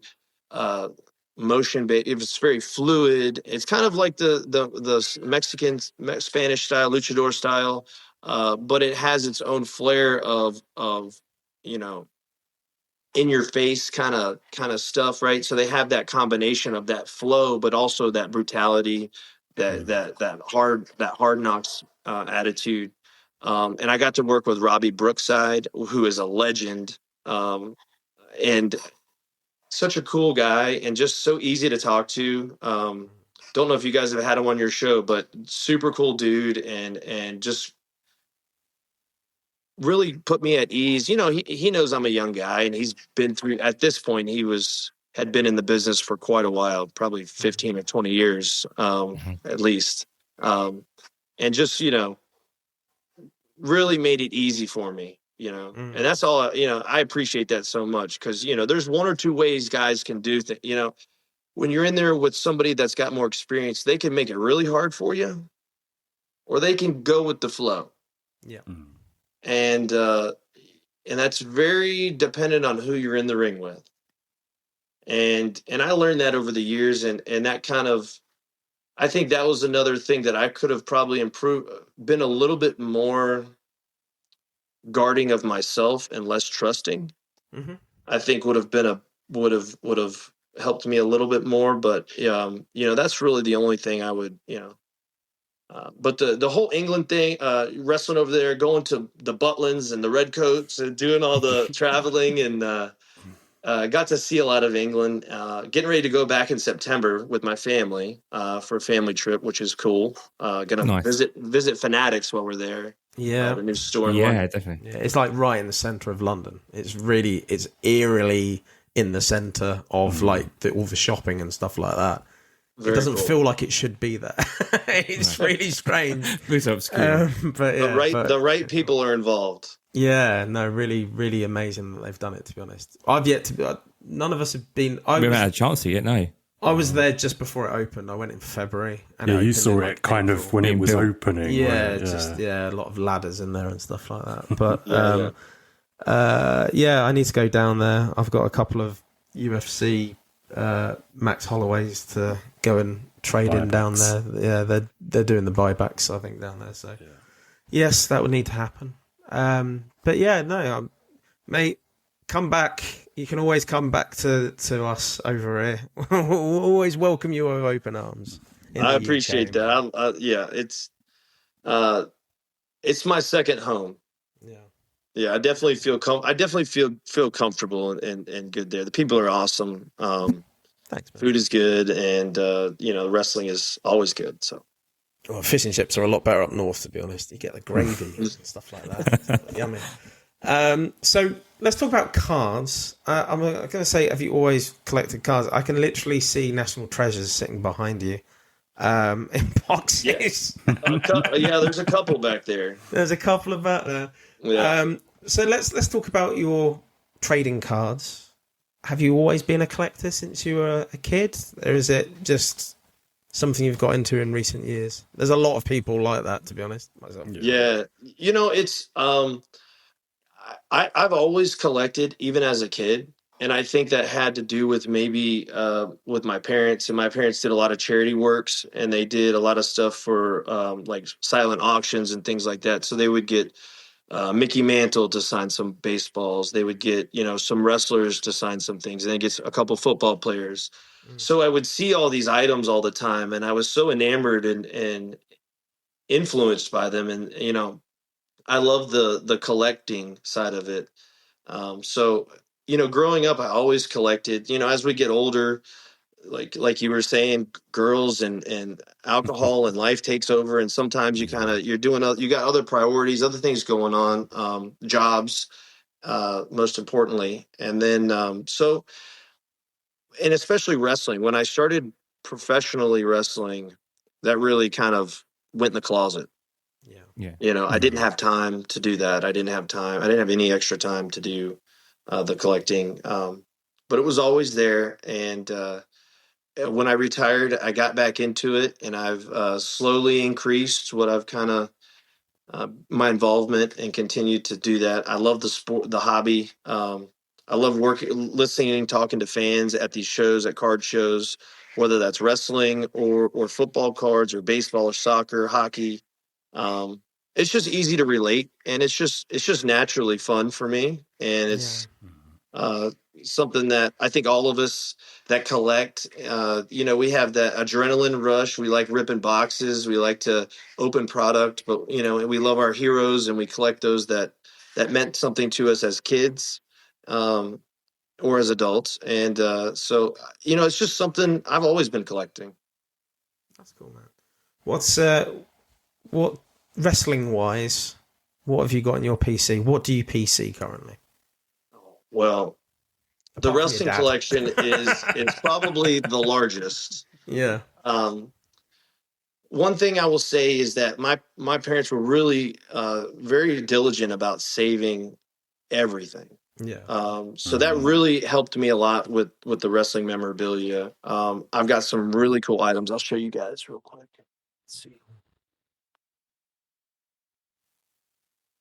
motion based. It's very fluid. It's kind of like the Mexican Spanish style, luchador style, but it has its own flair of in your face kind of stuff, right? So they have that combination of that flow, but also that brutality, that hard knocks attitude. And I got to work with Robbie Brookside, who is a legend, and such a cool guy, and just so easy to talk to. Don't know if you guys have had him on your show, but super cool dude, and just really put me at ease. He knows I'm a young guy, and he's been through. At this point, had been in the business for quite a while, probably 15 or 20 years, at least. And just, really made it easy for me, and that's all, I appreciate that so much. Cause there's one or two ways guys can do things, when you're in there with somebody that's got more experience, they can make it really hard for you, or they can go with the flow. Yeah. And that's very dependent on who you're in the ring with. And I learned that over the years, and that kind of, I think that was another thing that I could have probably been a little bit more guarding of myself and less trusting. Mm-hmm. I think would have helped me a little bit more, but that's really the only thing I would, but the whole England thing, wrestling over there, going to the Butlins and the Redcoats and doing all the traveling, and got to see a lot of England. Getting ready to go back in September with my family for a family trip, which is cool. Gonna visit Fanatics while we're there. Yeah, the new store. Yeah, definitely. Yeah, it's like right in the center of London. It's eerily in the center of like all the shopping and stuff like that. It doesn't feel like it should be there. It's really strange. It's obscure. But yeah, the right people are involved. Yeah, no, really, really amazing that they've done it, to be honest. I've yet to none of us have been. We haven't had a chance to yet, no. I was there just before it opened. I went in February. And you saw it kind of when it was opening. Yeah, a lot of ladders in there and stuff like that. But I need to go down there. I've got a couple of UFC Max Holloways to go and trade in down there. Yeah, they're doing the buybacks, I think, down there. So yes, that would need to happen. But yeah, no, mate, come back. You can always come back to us over here. We'll always welcome you with open arms. I appreciate that. It's my second home. Yeah, I definitely feel feel comfortable and good there. The people are awesome. Thanks, man. Food is good, and wrestling is always good. So, fish and chips are a lot better up north, to be honest. You get the gravy and stuff like that. It's yummy. So let's talk about cards. I'm going to say, have you always collected cards? I can literally see National Treasures sitting behind you in boxes. Yeah, there's a couple back there. There's a couple about there. Yeah. So let's talk about your trading cards. Have you always been a collector since you were a kid, or is it just something you've got into in recent years? There's a lot of people like that, to be honest. Myself. Yeah, it's I've always collected, even as a kid, and I think that had to do with maybe with my parents. And my parents did a lot of charity works, and they did a lot of stuff for like silent auctions and things like that. So they would get Mickey Mantle to sign some baseballs. They would get some wrestlers to sign some things, and then get a couple football players. So I would see all these items all the time, and I was so enamored and influenced by them. And I love the collecting side of it. So growing up, I always collected. As we get older, like you were saying, girls and alcohol and life takes over, and sometimes you got other priorities, other things going on, jobs, most importantly, and then and especially wrestling. When I started professionally wrestling, that really kind of went in the closet. Yeah. I didn't have time to do that. I didn't have time. I didn't have any extra time to do the collecting. But it was always there. And when I retired, I got back into it, and I've slowly increased what I've kind of my involvement, and continued to do that. I love the sport, the hobby. I love listening, talking to fans at these shows, at card shows, whether that's wrestling or football cards or baseball or soccer, hockey. It's just easy to relate, and it's just naturally fun for me, and it's something that I think all of us that collect, we have that adrenaline rush. We like ripping boxes, we like to open product, but we love our heroes, and we collect those that meant something to us as kids, or as adults, and so it's just something I've always been collecting. That's cool, man. What wrestling wise, what have you got in your PC? What do you PC currently? Well, the wrestling collection is probably the largest. Yeah. One thing I will say is that my parents were really very diligent about saving everything. Yeah. So that really helped me a lot with the wrestling memorabilia. I've got some really cool items. I'll show you guys real quick. Let's see.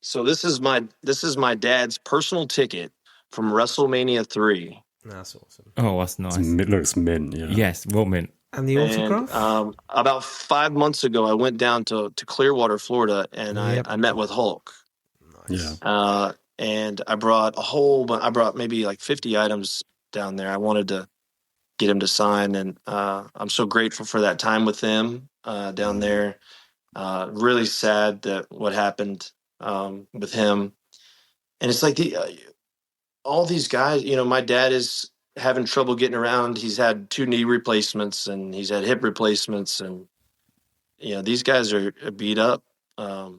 So this is my dad's personal ticket from WrestleMania 3. That's awesome. Oh, that's nice. It looks mint, yeah. Yes, well mint. And the autograph? And, about 5 months ago, I went down to Clearwater, Florida, and I met with Hulk. Nice. Yeah. And I brought maybe like 50 items down there. I wanted to get him to sign, and I'm so grateful for that time with him down there. Really sad that what happened with him. And it's like all these guys, my dad is having trouble getting around. He's had 2 knee replacements, and he's had hip replacements, and these guys are beat up. Yeah.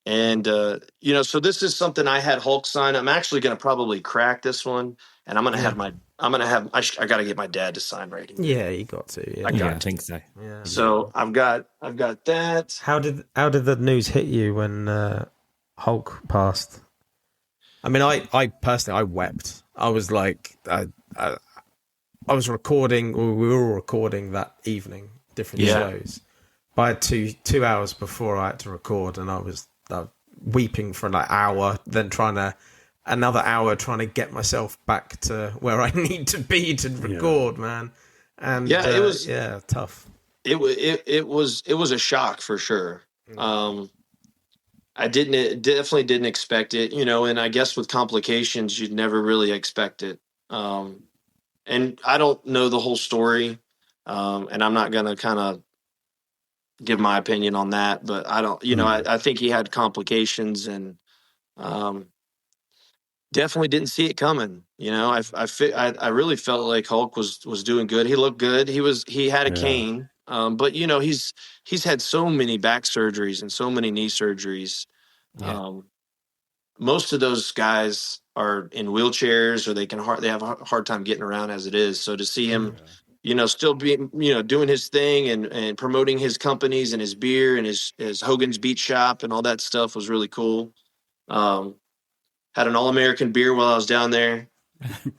And so this is something I had Hulk sign. I'm actually going to probably crack this one, and I got to get my dad to sign right here. Yeah, you got to. Yeah. I think so. Yeah. So I've got that. How did the news hit you when Hulk passed? I mean, I personally, I wept. I was like, I was recording, or we were recording that evening, different shows. But I had 2 hours before I had to record, and I was weeping for an hour, then another hour trying to get myself back to where I need to be to record, man. And it was tough. It was a shock for sure. I definitely didn't expect it, and I guess with complications, you'd never really expect it. And I don't know the whole story, and I'm not going to kind of give my opinion on that, but I don't, I think he had complications, and definitely didn't see it coming. I really felt like Hulk was doing good. He looked good. He had a cane. But he's had so many back surgeries and so many knee surgeries. Yeah. Most of those guys are in wheelchairs, or they have a hard time getting around as it is. So to see him, still being, doing his thing and promoting his companies and his beer and his Hogan's Beach Shop and all that stuff was really cool. Had an All-American beer while I was down there.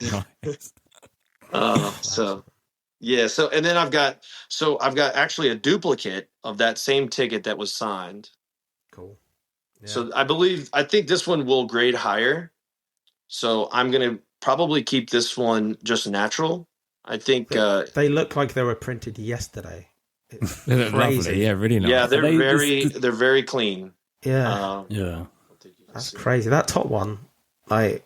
Nice. So yeah. So and then I've got actually a duplicate of that same ticket that was signed. Cool. Yeah. So I think this one will grade higher. So I'm gonna probably keep this one just natural. I think they look like they were printed yesterday. It's They look crazy. lovely. Yeah, really nice. yeah, they're They- they're very clean. Yeah, Yeah. that's crazy. That top one, like,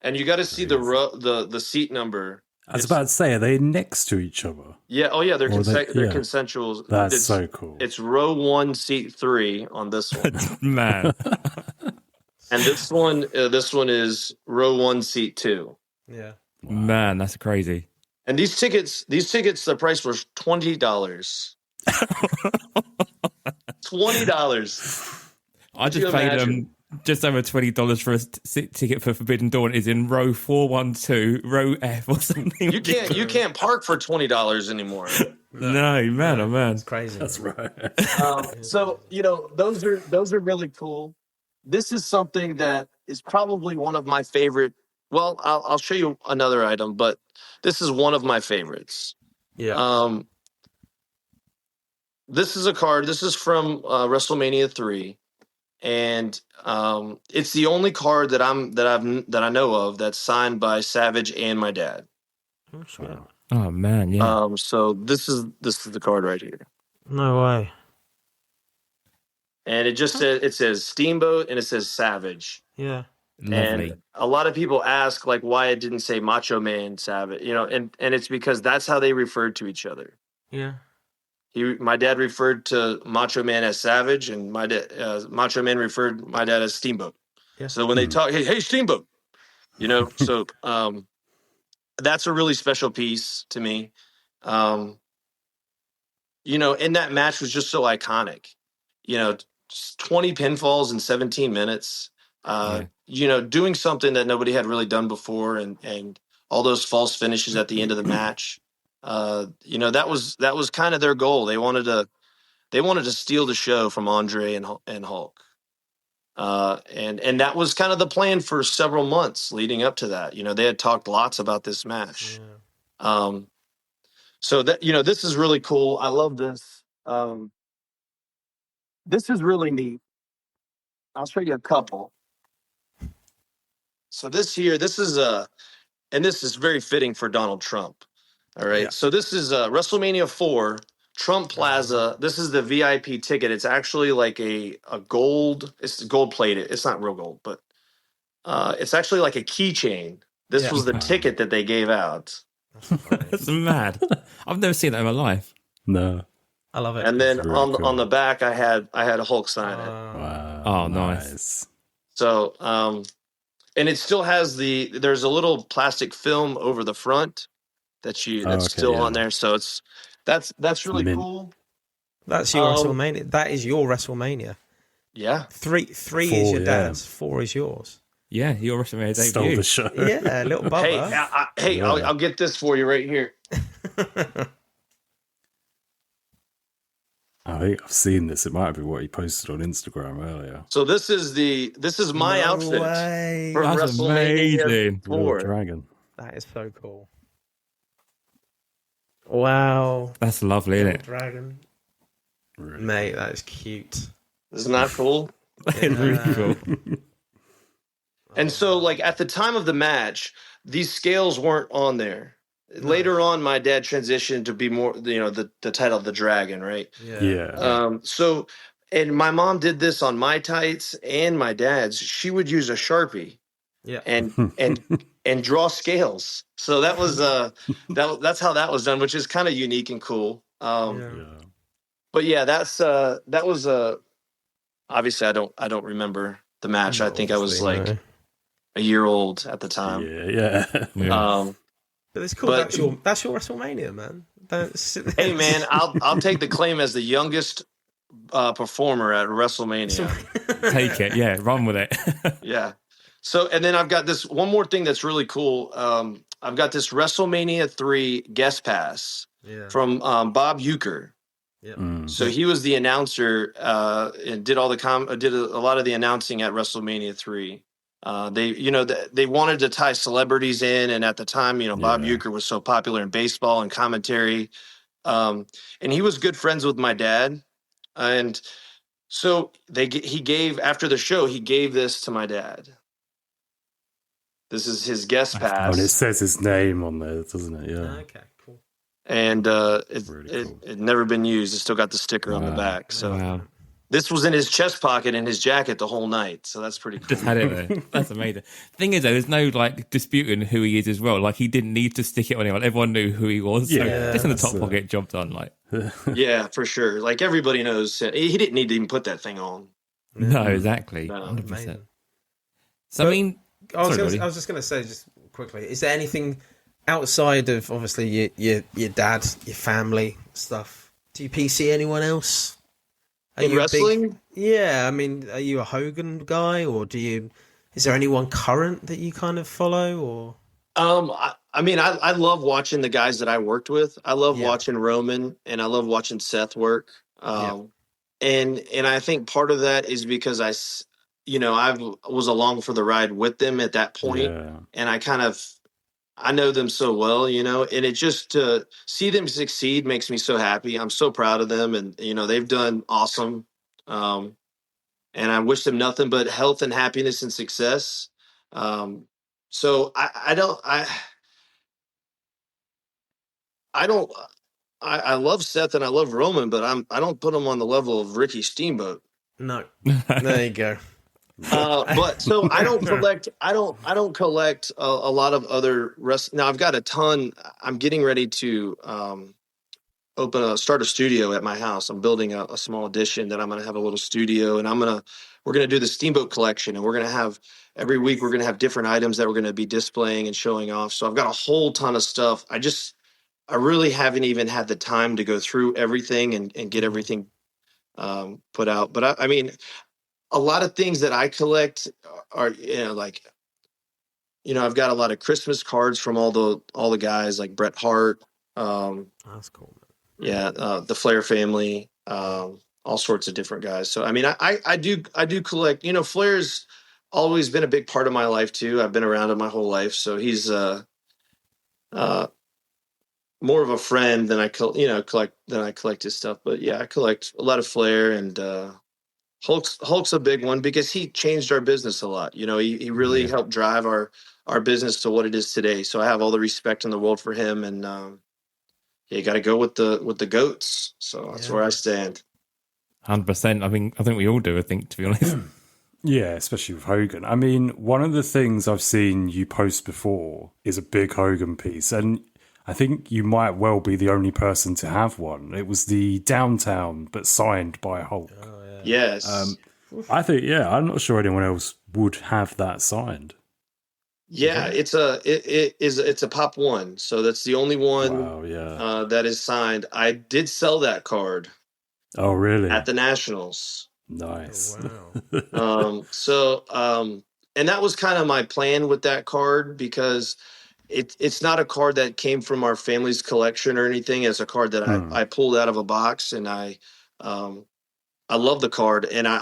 And you got to see the seat number. I was about to say, are they next to each other? Yeah. Oh yeah, they're Or they're yeah. consensual. That's it's, so cool. It's row 1, seat 3 on this one, Man. and this one is row 1, seat 2. yeah. Man, that's crazy. And these tickets, the price was $20. $20. I Could you just paid imagine? just over $20 for a ticket for Forbidden Dawn. Is in row 412, row F or something. You can't park for $20 anymore. No, man, oh man. It's crazy. That's right. So those are really cool. This is something that is probably one of my favorite. Well, I'll show you another item, but this is one of my favorites. Yeah. This is a card. This is from WrestleMania 3. And it's the only card that I know of that's signed by Savage and my dad. Oh man, yeah. So this is the card right here, No way. and it says Steamboat and it says Savage. Yeah. Lovely. And a lot of people ask like why it didn't say Macho Man Savage, and it's because that's how they referred to each other. Yeah. My dad referred to Macho Man as Savage, and Macho Man referred my dad as Steamboat. Yeah. So when they talk, hey Steamboat, so that's a really special piece to me. And that match was just so iconic. 20 pinfalls in 17 minutes. Doing something that nobody had really done before, and all those false finishes at the end of the match. That was kind of their goal. They wanted to steal the show from Andre and Hulk. And that was kind of the plan for several months leading up to that. They had talked lots about this match. Yeah. So that, this is really cool. I love this. This is really neat. I'll show you a couple. So this is very fitting for Donald Trump. All right. Yeah. So this is WrestleMania 4, Trump Plaza. This is the VIP ticket. It's actually like a gold. It's gold plated. It's not real gold, but it's actually like a keychain. This was the ticket that they gave out. That's mad. I've never seen that in my life. No. I love it. And then Very on cool. on the back, I had a Hulk sign it. Wow. Oh, nice. So and it still has there's a little plastic film over the front that's still on there. So that's really mint. cool. That's your WrestleMania. That is your WrestleMania. Yeah. Three is 4, your yeah. dad's. 4 is yours. Yeah, your WrestleMania Stole debut. the show. Yeah, little Bubba. Hey, I'll get this for you right here. I think I've seen this. It might be what he posted on Instagram earlier. So this is my outfit Way. for That's WrestleMania amazing. Little 4. dragon. That is so cool. Wow. That's lovely, isn't it? Dragon. Really. Mate, that is cute. Isn't that cool? It's really cool. And so, like at the time of the match, these scales weren't on there. Later on, my dad transitioned to be more, the title of the dragon, right? Yeah. So, and my mom did this on my tights and my dad's. She would use a Sharpie, Yeah. and draw scales. So that was that's how that was done, which is kind of unique and cool. Yeah. But yeah, that was obviously I don't remember the match. I think I was like a year old at the time. Yeah. But it's cool. But- that's your WrestleMania, man. Don't sit there. Hey man, I'll take the claim as the youngest performer at WrestleMania. Take it. Yeah, run with it. Yeah. So, and then I've got this one more thing that's really cool. I've got this WrestleMania 3 guest pass Yeah. from Bob Uecker. Yeah. So he was the announcer and did all the did a lot of the announcing at WrestleMania 3. They wanted to tie celebrities in, and at the time, Bob Uecker was so popular in baseball and commentary, and he was good friends with my dad, and so he gave after the show he gave this to my dad. This is his guest pass. Oh, and it says his name on there, doesn't it? Yeah. Okay, cool. And Really cool. it never been used. It's still got the sticker on the back. So this was in his chest pocket in his jacket the whole night. So that's pretty cool. Just had it there. That's amazing. Thing is, though, there's no disputing who he is as well. He didn't need to stick it on anyone. Everyone knew who he was. So just in the top pocket, job done. Yeah, for sure. Everybody knows. He didn't need to even put that thing on. No, exactly. 100%. Amazing. So, I was just going to say, just quickly, is there anything outside of obviously your dad, your family stuff? Do you PC anyone else? Are in wrestling? Are you a Hogan guy, or is there anyone current that you kind of follow, or? I love watching the guys that I worked with. I love watching Roman, and I love watching Seth work. And I think part of that is because I was along for the ride with them at that point, and I know them so well, and it just to see them succeed makes me so happy. I'm so proud of them, and they've done awesome. And I wish them nothing but health and happiness and success. So I love Seth and I love Roman, but I don't put them on the level of Richie Steamboat. No, there you go. But so I don't collect. I don't collect a lot of other Now I've got a ton. I'm getting ready to start a studio at my house. I'm building a small addition that I'm going to have a little studio, and we're going to do the Steamboat collection, and we're going to have every week we're going to have different items that we're going to be displaying and showing off. So I've got a whole ton of stuff. I really haven't even had the time to go through everything and get everything put out. But a lot of things that I collect are, I've got a lot of Christmas cards from all the guys like Bret Hart. That's cool, man. Yeah. The Flair family, all sorts of different guys. So, I do collect, Flair's always been a big part of my life too. I've been around him my whole life. So he's, more of a friend than I collect his stuff. But yeah, I collect a lot of Flair, and Hulk's a big one because he changed our business a lot. He really helped drive our business to what it is today. So I have all the respect in the world for him, and you got to go with the goats. So that's where I stand. 100%. I think we all do. I think, to be honest. Yeah, especially with Hogan. One of the things I've seen you post before is a big Hogan piece, and I think you might well be the only person to have one. It was the Downtown, but signed by Hulk. Oh, yeah. Yes. I think, I'm not sure anyone else would have that signed. Yeah, it's a Pop One, so that's the only one that is signed. I did sell that card. Oh, really? At the Nationals. Nice. Oh, wow. And that was kind of my plan with that card, because it's not a card that came from our family's collection or anything. It's a card that I pulled out of a box, and I love the card. And I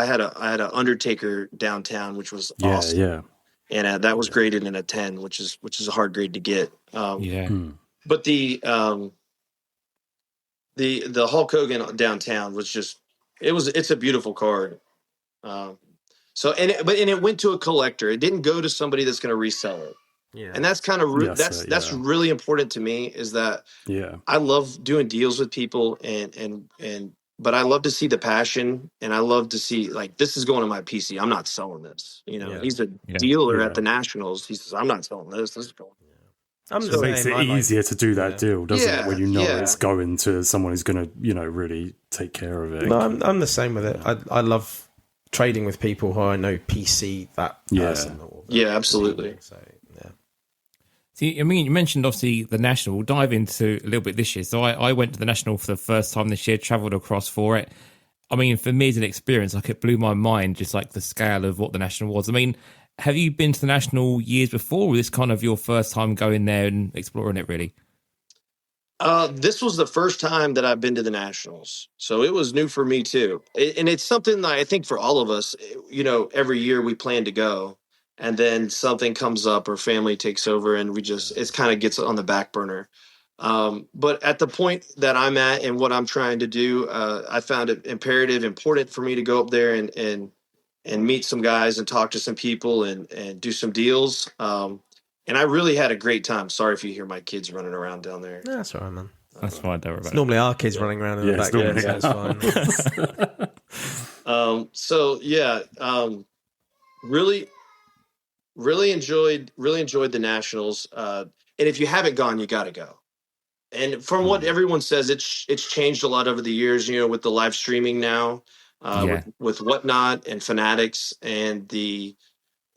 had a Undertaker Downtown, which was awesome. Yeah. And that was graded in a 10, which is a hard grade to get. But the Hulk Hogan Downtown was it's a beautiful card. So it went to a collector. It didn't go to somebody that's going to resell it. Yeah. And that's kind of that's really important to me, is that I love doing deals with people, but I love to see the passion, and I love to see, this is going to my PC. I'm not selling this. He's a dealer at the Nationals. He says, I'm not selling this. This is going. It makes it easier to do that deal, doesn't it? When it's going to someone who's going to really take care of it. No, I'm the same with it. I love trading with people who I know PC that person. Yeah, absolutely. So, See, you mentioned obviously the National. We'll dive into a little bit this year. So I went to the National for the first time this year, travelled across for it. For me as an experience, it blew my mind, just the scale of what the National was. Have you been to the National years before, or was this kind of your first time going there and exploring it, really? This was the first time that I've been to the Nationals, so it was new for me too. And it's something that I think for all of us, every year we plan to go, and then something comes up or family takes over, and it kind of gets on the back burner. But at the point that I'm at and what I'm trying to do, I found it important for me to go up there and meet some guys and talk to some people and do some deals. And I really had a great time. Sorry if you hear my kids running around down there. No, that's all right, man. That's fine. Don't worry about It's it. normally our kids running around in the back. It's fine. Really, really enjoyed the Nationals. And if you haven't gone, you got to go. And from what everyone says, it's changed a lot over the years. With the live streaming now, with Whatnot and Fanatics and the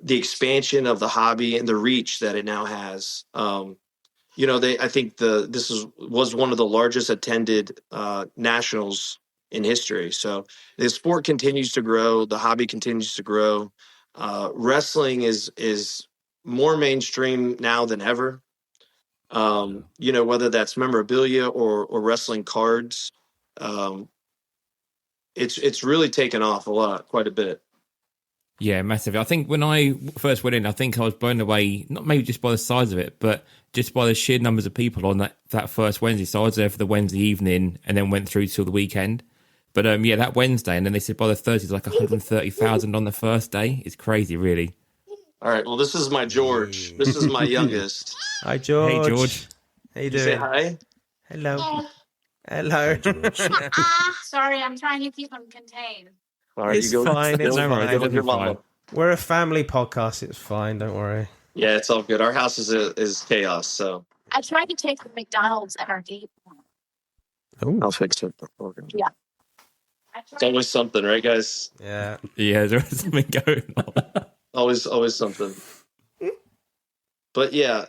expansion of the hobby and the reach that it now has. I think this was one of the largest attended nationals in history. So the sport continues to grow, the hobby continues to grow. Wrestling is more mainstream now than ever. Whether that's memorabilia or wrestling cards, it's really taken off quite a bit. Yeah, massively. I think when I first went in, I think I was blown away, not maybe just by the size of it, but just by the sheer numbers of people on that first Wednesday. So I was there for the Wednesday evening and then went through till the weekend. But that Wednesday, and then they said by the Thursday, it's like 130,000 on the first day. It's crazy, really. All right, well, this is my George. This is my youngest. Hi, George. Hey, George. How you doing? Say hi. Hello. Hello. Sorry, I'm trying to keep them contained. All right, It's fine. It's Go with your mama. We're a family podcast. It's fine. Don't worry. Yeah, it's all good. Our house is chaos, so. I tried to take the McDonald's at our gate. I'll fix it. Yeah. It's always something, right, guys? Yeah. Yeah, there's something going on. Always something. But yeah,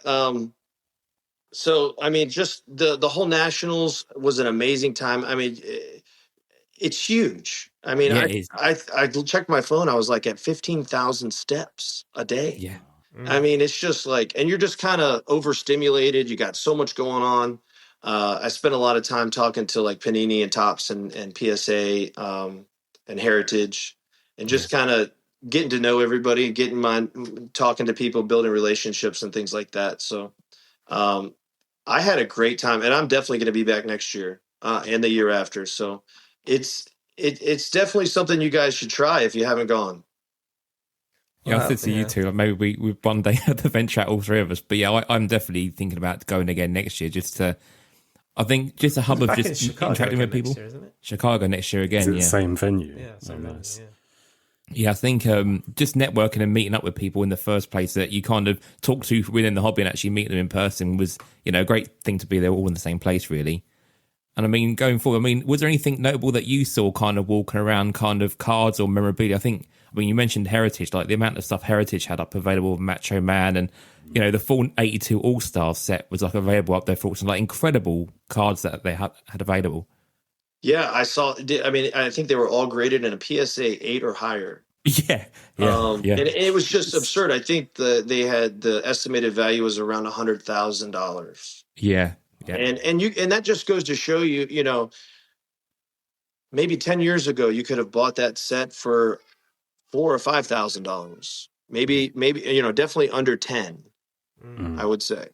so I mean, just the whole Nationals was an amazing time. I mean, it's huge. I mean, I checked my phone. I was like at 15,000 steps a day. Yeah. I mean, it's just like, and you're just kind of overstimulated. You got so much going on. I spent a lot of time talking to like Panini and Topps and PSA and Heritage, and just kind of getting to know everybody, talking to people, building relationships and things like that. So I had a great time, and I'm definitely going to be back next year and the year after. So it's definitely something you guys should try if you haven't gone. Yeah, I said to you too. Like maybe we one day had the venture out, all three of us. But yeah, I'm definitely thinking about going again next year. I think just a hub of just interacting with people. Year, isn't it? Chicago next year again. Is it yeah, the same venue? Yeah, Oh, nice. Yeah. Yeah, I think just networking and meeting up with people in the first place that you kind of talk to within the hobby and actually meet them in person was, a great thing to be there all in the same place, really. And I mean, going forward, was there anything notable that you saw kind of walking around, kind of cards or memorabilia? You mentioned Heritage, like the amount of stuff Heritage had up available with Macho Man, and the full 82 All-Stars set was like available up there for auction, like incredible cards that they had available. Yeah, I saw. I mean, I think they were all graded in a PSA 8 or higher. Yeah. And it was just absurd. I think they had the estimated value was around $100,000. Yeah. And that just goes to show you, maybe 10 years ago you could have bought that set for $4,000 or $5,000. Maybe definitely under 10. I would say.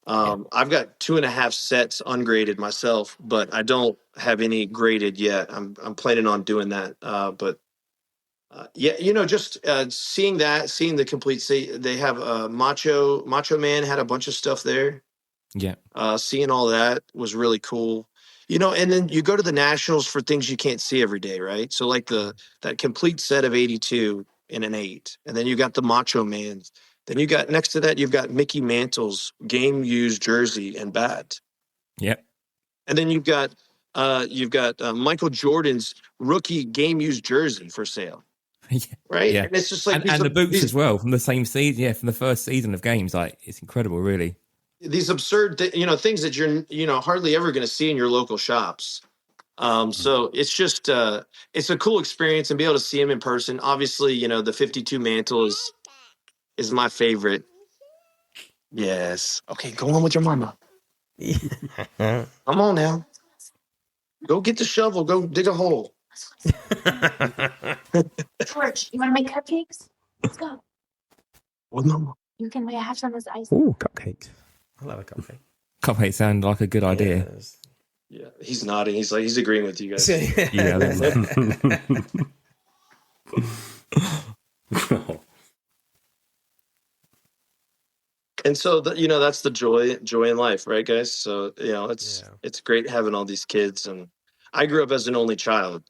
I've got 2.5 sets ungraded myself, but I don't have any graded yet. I'm planning on doing that. Just seeing the complete set. They have Macho Man had a bunch of stuff there. Yeah. Seeing all that was really cool. And then you go to the Nationals for things you can't see every day, right? So like that complete set of 82 in an 8, and then you got the Macho Man. Then you got next to that, you've got Mickey Mantle's game used jersey and bat. Yep. And then you've got Michael Jordan's rookie game used jersey for sale. Yeah. Right. Yeah. And it's just like and the boots as well from the same season. Yeah, from the first season of games. Like it's incredible, really. These absurd, things that you're, hardly ever going to see in your local shops. So it's just, it's a cool experience and be able to see them in person. Obviously, the 52 Mantle is my favorite. Yes. Okay, go on with your mama. Yeah. Come on now. Go get the shovel. Go dig a hole. George, you want to make cupcakes? Let's go. Well, no. You can have some as ice. Ooh, cupcakes. I love a cupcake. Cupcakes sound like a good idea. Yeah, he's nodding. He's agreeing with you guys. Yeah. And so that's the joy in life, right, guys? So it's great having all these kids, and I grew up as an only child.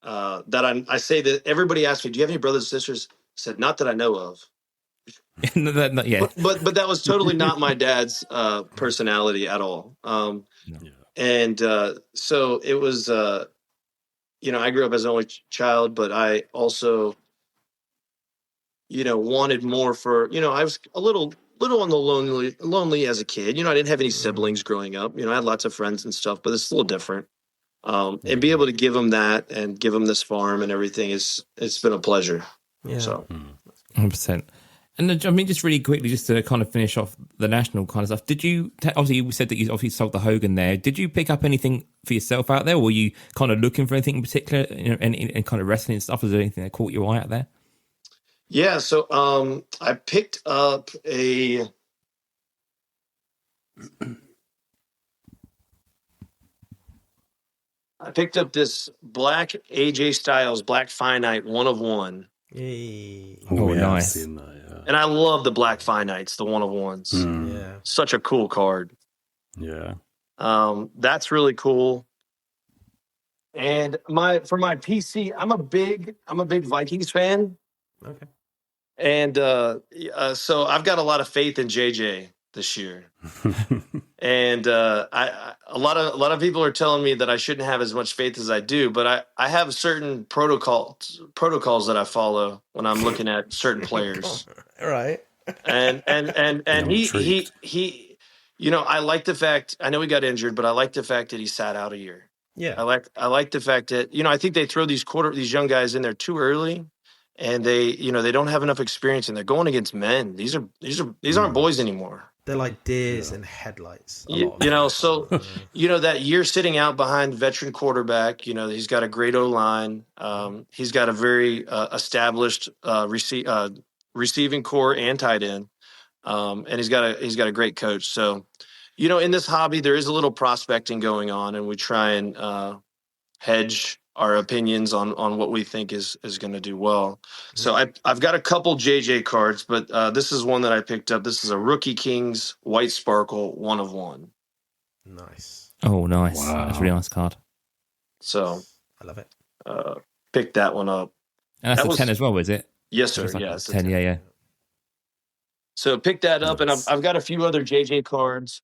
I say that everybody asks me, "Do you have any brothers and sisters?" I said, "Not that I know of." Yeah. But that was totally not my dad's personality at all. And so it was. I grew up as an only child, but I also, wanted more for. I was a little on the lonely as a kid. I didn't have any siblings growing up. I had lots of friends and stuff, but it's a little different. And be able to give them that and give them this farm and everything it's been a pleasure. Yeah. So 100%. And I mean, just really quickly, just to kind of finish off the national kind of stuff. Did you obviously you said that you obviously sold the Hogan there? Did you pick up anything for yourself out there? Or were you kind of looking for anything in particular? Any kind of wrestling stuff? Was there anything that caught your eye out there? Yeah. So I picked up a. I picked up this black AJ Styles Black Finite 1 of 1. Yay. Oh, yeah, nice. I've seen that, yeah. And I love the Black Finites, the 1 of 1s. Yeah. Such a cool card. Yeah. That's really cool. And for my PC, I'm a big Vikings fan. Okay. And so I've got a lot of faith in JJ this year. And a lot of people are telling me that I shouldn't have as much faith as I do, but I have certain protocols that I follow when I'm looking at certain players. All right. And he I like the fact, I know he got injured, but I like the fact that he sat out a year. Yeah. I like the fact that I think they throw these young guys in there too early, and they don't have enough experience, and they're going against men. These aren't boys anymore. They're like deers in headlights. So that year sitting out behind veteran quarterback, he's got a great O-line. He's got a very established receiving core and tight end, and he's got a great coach. So, in this hobby, there is a little prospecting going on, and we try and hedge our opinions on what we think is going to do well. So I've got a couple JJ cards, but this is one that I picked up. This is a Rookie Kings White Sparkle 1 of 1. Nice. Oh, nice. Wow. That's a really nice card. So I love it. Picked that one up. And that's a 10 as well, is it? Yes, sir. It's like Yeah, a it's a 10, 10. yeah. So pick that up, Nice. and I've got a few other JJ cards.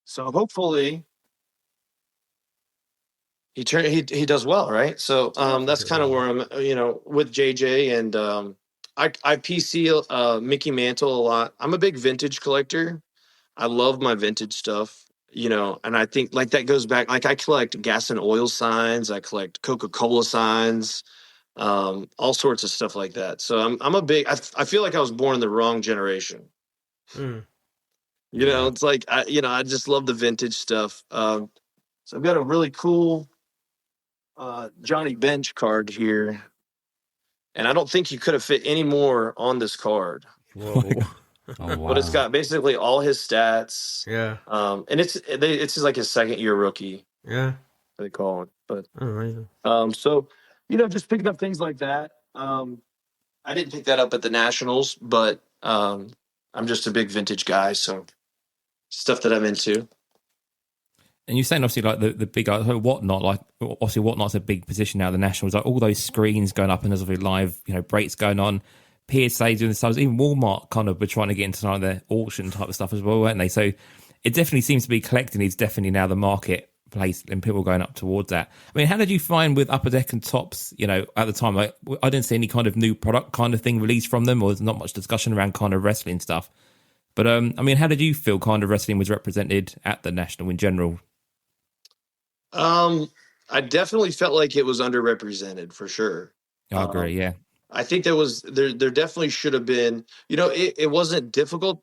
So hopefully he does well, right? So that's kind of where I'm, with JJ, and I PC Mickey Mantle a lot. I'm a big vintage collector. I love my vintage stuff, and I think like that goes back. Like I collect gas and oil signs, I collect Coca-Cola signs. All sorts of stuff like that. So I'm a big. I feel like I was born in the wrong generation. It's like I just love the vintage stuff. So I've got a really cool Johnny Bench card here, and I don't think you could have fit any more on this card. Whoa. Oh, wow. But it's got basically all his stats. Yeah. And it's like his second year rookie. Yeah. They call it, but Amazing. so just picking up things like that. I didn't pick that up at the Nationals, but I'm just a big vintage guy, so stuff that I'm into. And you're saying obviously like the big Whatnot, like obviously Whatnot's a big position now. The Nationals, like all those screens going up and there's obviously live breaks going on. PSA doing the stuff. Even Walmart kind of were trying to get into like their auction type of stuff as well, weren't they? So it definitely seems to be collecting is definitely now the marketplace and people going up towards that. I mean, how did you find with Upper Deck and Tops, at the time? Like, I didn't see any kind of new product kind of thing released from them, or there's not much discussion around kind of wrestling stuff. But I mean, how did you feel kind of wrestling was represented at the National in general? I definitely felt like it was underrepresented for sure. I agree, yeah. I think there definitely should have been, it wasn't difficult.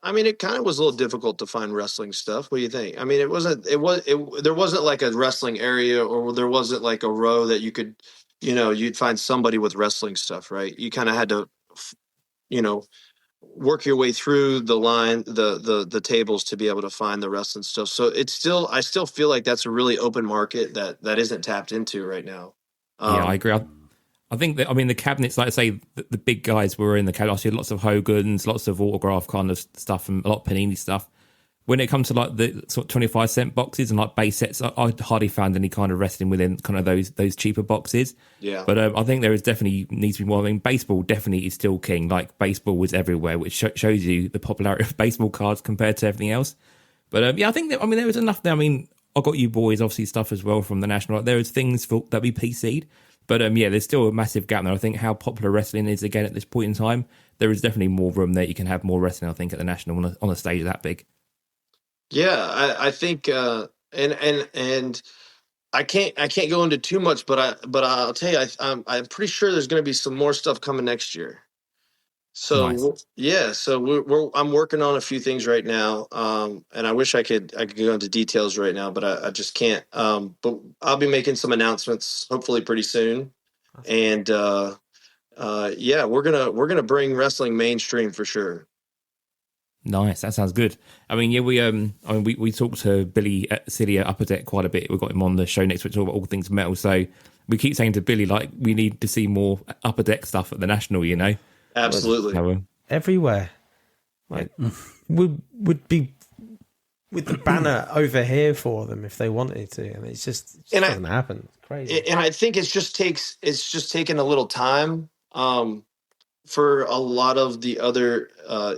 I mean, it kind of was a little difficult to find wrestling stuff. What do you think? I mean, there wasn't like a wrestling area, or there wasn't like a row that you could, you'd find somebody with wrestling stuff, right? You kind of had to, work your way through the line, the tables to be able to find the wrestling stuff. So I still feel like that's a really open market that isn't tapped into right now. Yeah, I agree. I think that, I mean, the cabinets, like I say, the big guys were in the cabinet. I see lots of Hogan's, lots of autograph kind of stuff, and a lot of Panini stuff. When it comes to like the sort of 25-cent boxes and like base sets, I hardly found any kind of wrestling within kind of those cheaper boxes. Yeah. But I think there is definitely needs to be more. I mean, baseball definitely is still king. Like, baseball was everywhere, which shows you the popularity of baseball cards compared to everything else. But yeah, I think that, I mean, there was enough there. I mean, I got you boys obviously stuff as well from the national. Like, there is things that we PC'd. But yeah, there's still a massive gap there. I think how popular wrestling is again at this point in time, there is definitely more room there. You can have more wrestling, I think, at the national on a stage that big. Yeah, I think, and I can't go into too much, but I'll tell you, I'm pretty sure there's going to be some more stuff coming next year. So Nice. yeah, so I'm working on a few things right now, and I wish I could go into details right now, but I just can't. But I'll be making some announcements hopefully pretty soon, and yeah, we're gonna bring wrestling mainstream for sure. Nice, that sounds good. I mean, yeah, we talked to Billy Silly at Upper Deck quite a bit. We've got him on the show next week to talk about all things metal. So we keep saying to Billy, like, we need to see more Upper Deck stuff at the national, Absolutely. Everywhere. Like, would be with the banner over here for them if they wanted to, and it just doesn't happen. It's crazy. And I think it's just taken a little time for a lot of the other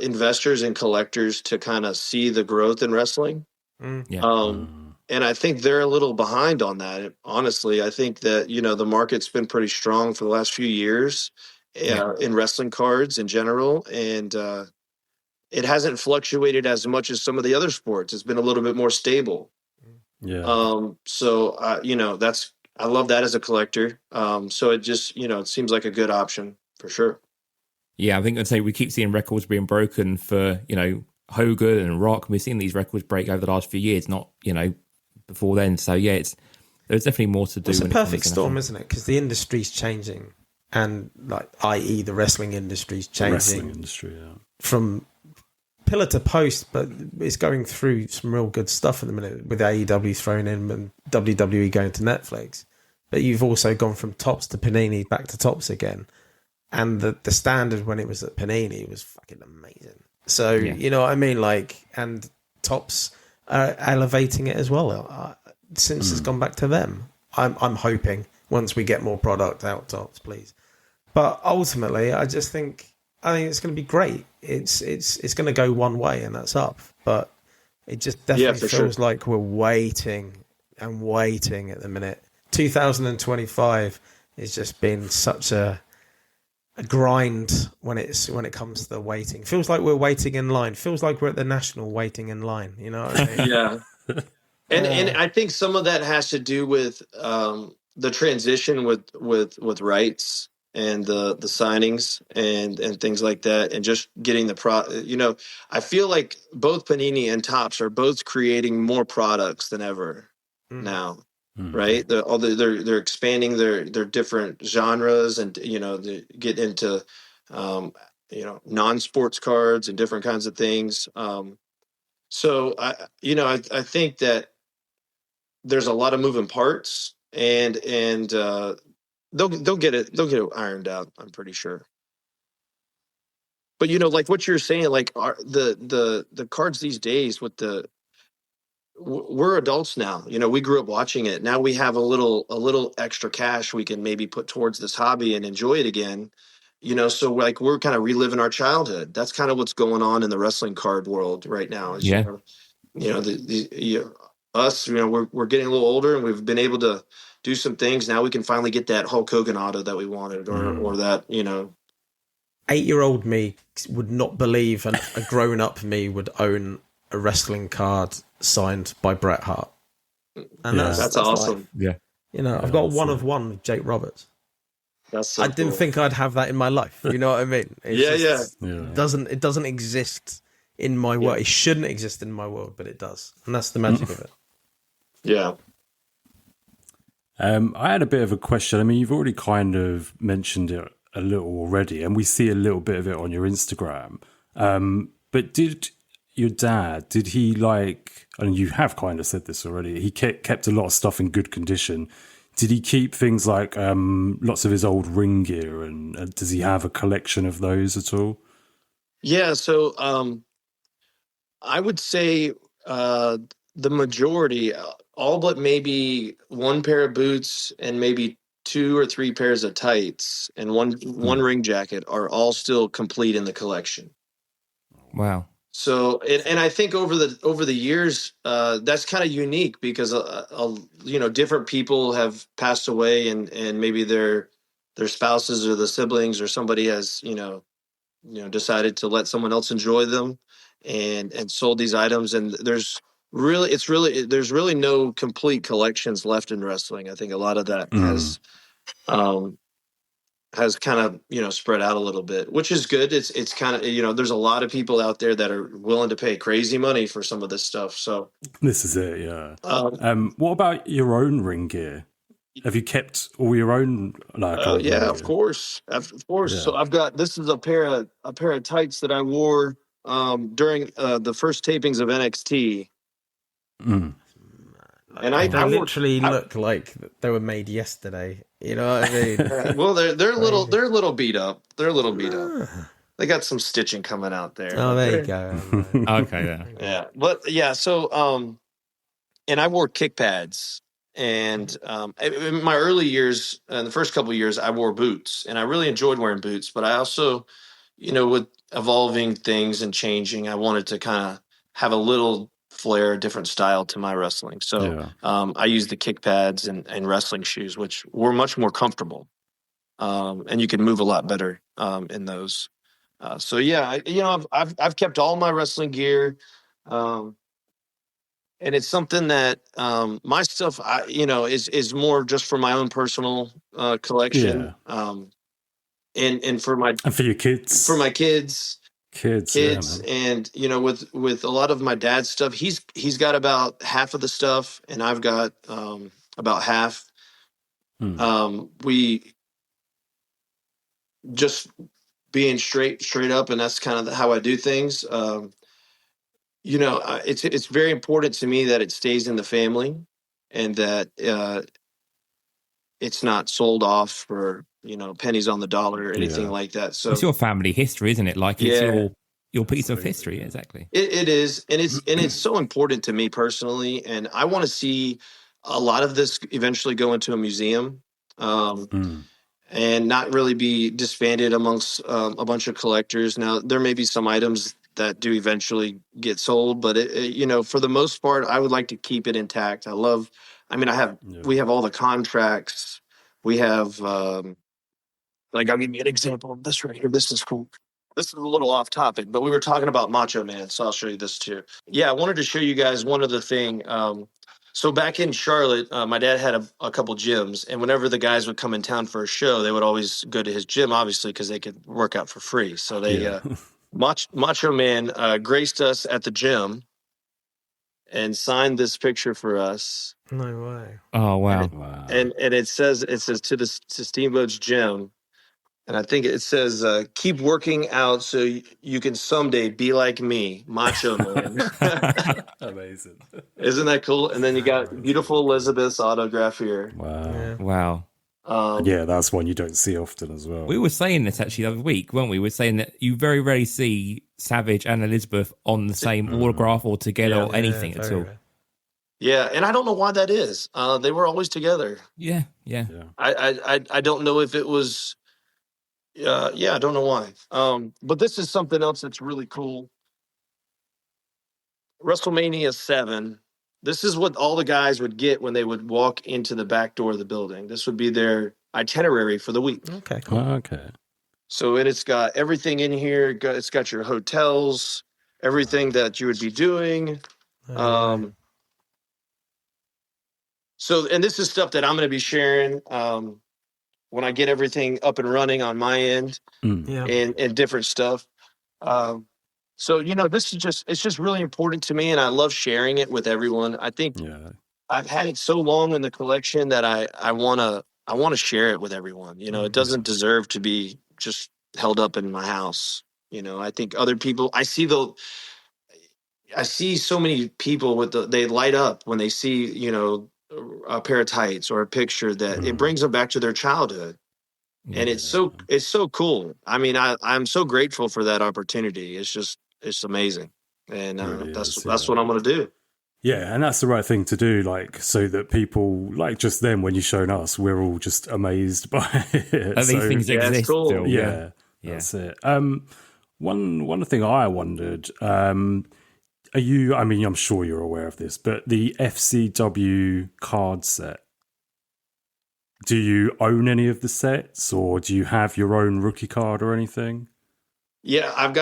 investors and collectors to kind of see the growth in wrestling. Yeah. And I think they're a little behind on that. Honestly, I think that, the market's been pretty strong for the last few years in wrestling cards in general. And it hasn't fluctuated as much as some of the other sports. It's been a little bit more stable. Yeah. So, I love that as a collector. So it just, it seems like a good option for sure. Yeah, I think I'd say we keep seeing records being broken for, Hogan and Rock. We've seen these records break over the last few years, not, before then. So yeah, there's definitely more to do. It's a perfect storm, isn't it? Because the industry's changing, and like, i.e., the wrestling industry's changing. Wrestling industry, yeah. From pillar to post, but it's going through some real good stuff at the minute with AEW thrown in and WWE going to Netflix. But you've also gone from tops to Panini back to tops again. And the standard when it was at Panini was fucking amazing. So, you know what I mean? Like, and tops are elevating it as well. Since it's gone back to them, I'm hoping once we get more product out tops, please. But ultimately, I think it's going to be great. It's going to go one way, and that's up. But it just definitely feels like we're waiting and waiting at the minute. 2025 has just been such a grind when it comes to the waiting. Feels like we're waiting in line. Feels like we're at the national waiting in line. You know what I mean? Yeah. And I think some of that has to do with the transition with rights and the signings and things like that, and just getting the I feel like both Panini and Topps are both creating more products than ever now. Right, they're expanding their different genres, and they get into non-sports cards and different kinds of things. So I think that there's a lot of moving parts, and they'll get it ironed out, I'm pretty sure. But like what you're saying, like the cards these days with we're adults now. We grew up watching it. Now we have a little extra cash we can maybe put towards this hobby and enjoy it again. So like we're kind of reliving our childhood. That's kind of what's going on in the wrestling card world right now. Is, yeah. Us, we're getting a little older, and we've been able to do some things. Now we can finally get that Hulk Hogan auto that we wanted, or that 8-year-old me would not believe a grown-up me would own a wrestling card signed by Bret Hart. And that's awesome. Life. Yeah. I've got one of one with Jake Roberts. That's so I didn't cool. think I'd have that in my life. You know what I mean? It's It doesn't exist in my world. It shouldn't exist in my world, but it does, and that's the magic of it. Yeah. I had a bit of a question. I mean, you've already kind of mentioned it a little already, and we see a little bit of it on your Instagram. But did your dad, did he like, and you have kind of said this already, he kept a lot of stuff in good condition. Did he keep things like lots of his old ring gear, and does he have a collection of those at all? Yeah. So I would say the majority, all but maybe one pair of boots and maybe 2 or 3 pairs of tights and one ring jacket are all still complete in the collection. Wow. So, and I think over the years, that's kind of unique because different people have passed away, and maybe their spouses or the siblings or somebody has decided to let someone else enjoy them, and sold these items. And there's really no complete collections left in wrestling. I think a lot of that has kind of spread out a little bit, which is good. It's kind of there's a lot of people out there that are willing to pay crazy money for some of this stuff. So this is it, yeah. What about your own ring gear? Have you kept all your own yeah, of course. Yeah. So I've got, this is a pair of tights that I wore during the first tapings of NXT. And I literally look like they were made yesterday. You know what I mean? Well, they're a little beat up. They're a little beat up. They got some stitching coming out there. Oh, there you go. Okay, yeah. Yeah. But yeah, so and I wore kick pads. And in my early years, in the first couple of years, I wore boots, and I really enjoyed wearing boots. But I also, with evolving things and changing, I wanted to kind of have a little flair, different style to my wrestling. So I used the kick pads and wrestling shoes, which were much more comfortable, and you can move a lot better in those. So yeah, I've kept all my wrestling gear. And it's something that my stuff, is more just for my own personal collection, and for your kids, for my kids, yeah, and with a lot of my dad's stuff, he's got about half of the stuff, and I've got about half. We just being straight up, and that's kind of how I do things. It's very important to me that it stays in the family, and that it's not sold off for pennies on the dollar or anything like that. So it's your family history, isn't it? Like it's your piece of history, exactly. It is, and it's so important to me personally, and I want to see a lot of this eventually go into a museum, and not really be disbanded amongst a bunch of collectors. Now, there may be some items that do eventually get sold, but for the most part, I would like to keep it intact. We have all the contracts. We have, I'll give you an example of this right here. This is cool. This is a little off topic, but we were talking about Macho Man, so I'll show you this too. Yeah, I wanted to show you guys one other thing. So back in Charlotte, my dad had a couple gyms, and whenever the guys would come in town for a show, they would always go to his gym, obviously, because they could work out for free. So they Macho Man graced us at the gym and signed this picture for us. No way! Oh wow! And it says to Steamboat's gym, and I think it says keep working out so you can someday be like me, Macho Man. Amazing! Isn't that cool? And then you got beautiful Elizabeth's autograph here. Wow! Yeah, that's one you don't see often as well. We were saying this actually the other week, weren't we? We were saying that you very rarely see Savage and Elizabeth on the same autograph or together or anything at all. Yeah, and I don't know why that is. They were always together. Yeah. I don't know if it was. I don't know why. But this is something else that's really cool. WrestleMania 7. This is what all the guys would get when they would walk into the back door of the building. This would be their itinerary for the week. Okay, cool. Okay. So it's got everything in here. It's got your hotels, everything that you would be doing. So, and this is stuff that I'm going to be sharing when I get everything up and running on my end and different stuff. So, this is it's just really important to me, and I love sharing it with everyone. I think I've had it so long in the collection that I want to share it with everyone. It doesn't deserve to be just held up in my house. I think other people, I see so many people they light up when they see, a pair of tights or a picture that it brings them back to their childhood. And it's so cool. I mean, I'm so grateful for that opportunity. It's amazing. And that's what I'm going to do. Yeah, and that's the right thing to do, like, so that people, like, just then when you've shown us, we're all just amazed by it. These things exist cool. still. Yeah, that's it. One thing I wondered, are you, I mean, I'm sure you're aware of this, but the FCW card set, do you own any of the sets, or do you have your own rookie card or anything? Yeah, I've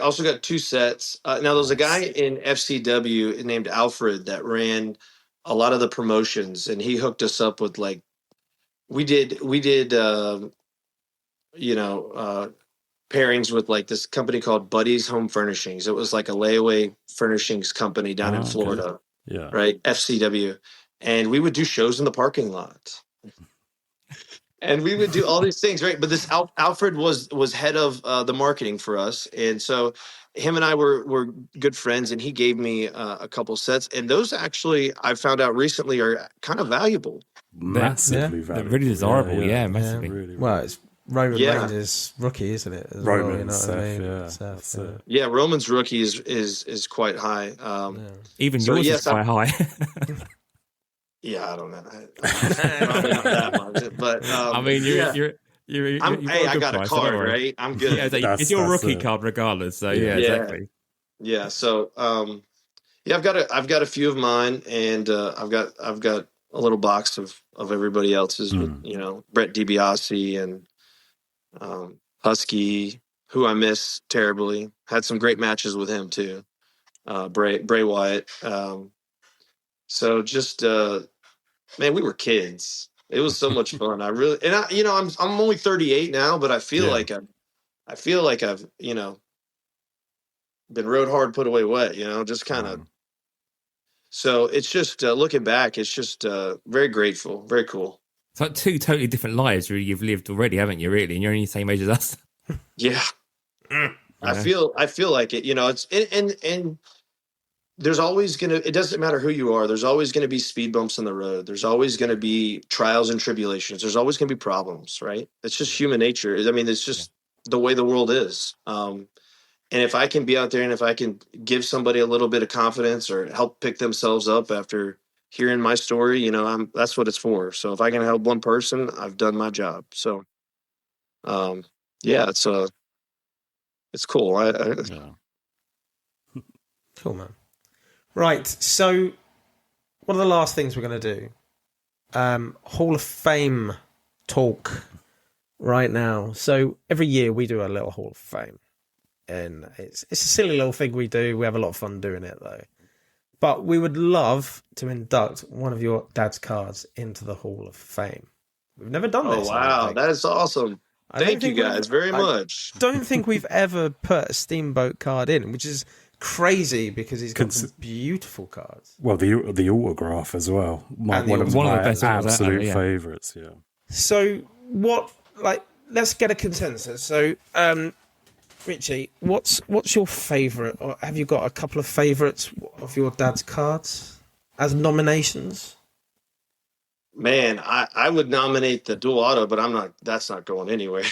also got two sets. Now there's a guy in FCW named Alfred that ran a lot of the promotions, and he hooked us up with, like, we did pairings with, like, this company called Buddy's Home Furnishings. It was like a layaway furnishings company down in Florida. Okay. Yeah. Right. FCW. And we would do shows in the parking lot. And we would do all these things, right? But this Alfred was head of the marketing for us, and so him and I were good friends. And he gave me a couple sets, and those actually I found out recently are kind of valuable, massively valuable. They're really desirable, massively. Really, well, it's Roman Reigns' rookie, isn't it? Roman, Seth, Roman's rookie is quite high. Even yours is quite high. Yeah, I don't know. Probably not that much, but I mean, I got a card, right? I'm good. Yeah, it's your rookie card, regardless. So exactly. Yeah. So I've got a few of mine, and I've got a little box of everybody else's with Brett DiBiase and Husky, who I miss terribly. Had some great matches with him too. Bray Wyatt. So just man, we were kids. It was so much fun. I'm only 38 now, but I feel like I've been rode hard, put away wet. Just kind of. So it's just looking back, it's just very grateful, very cool. It's like two totally different lives you've lived already, haven't you? Really, and you're only the same age as us. Yeah. I feel like it. It's and there's always it doesn't matter who you are. There's always going to be speed bumps on the road. There's always going to be trials and tribulations. There's always going to be problems, right? It's just human nature. I mean, it's just the way the world is. And if I can be out there and if I can give somebody a little bit of confidence or help pick themselves up after hearing my story, that's what it's for. So if I can help one person, I've done my job. So, it's cool. Cool, man. Right, so one of the last things we're going to do, Hall of Fame talk right now. So every year we do a little Hall of Fame, and it's a silly little thing we do. We have a lot of fun doing it, though. But we would love to induct one of your dad's cards into the Hall of Fame. We've never done this. Oh, wow, that is awesome. Thank you guys very much. I don't think we've ever put a Steamboat card in, which is crazy because he's got some beautiful cards. Well, the autograph as well. One of my absolute favourites. Yeah. So let's get a consensus. So, Richie, what's your favourite, or have you got a couple of favourites of your dad's cards as nominations? Man, I would nominate the dual auto, but that's not going anywhere.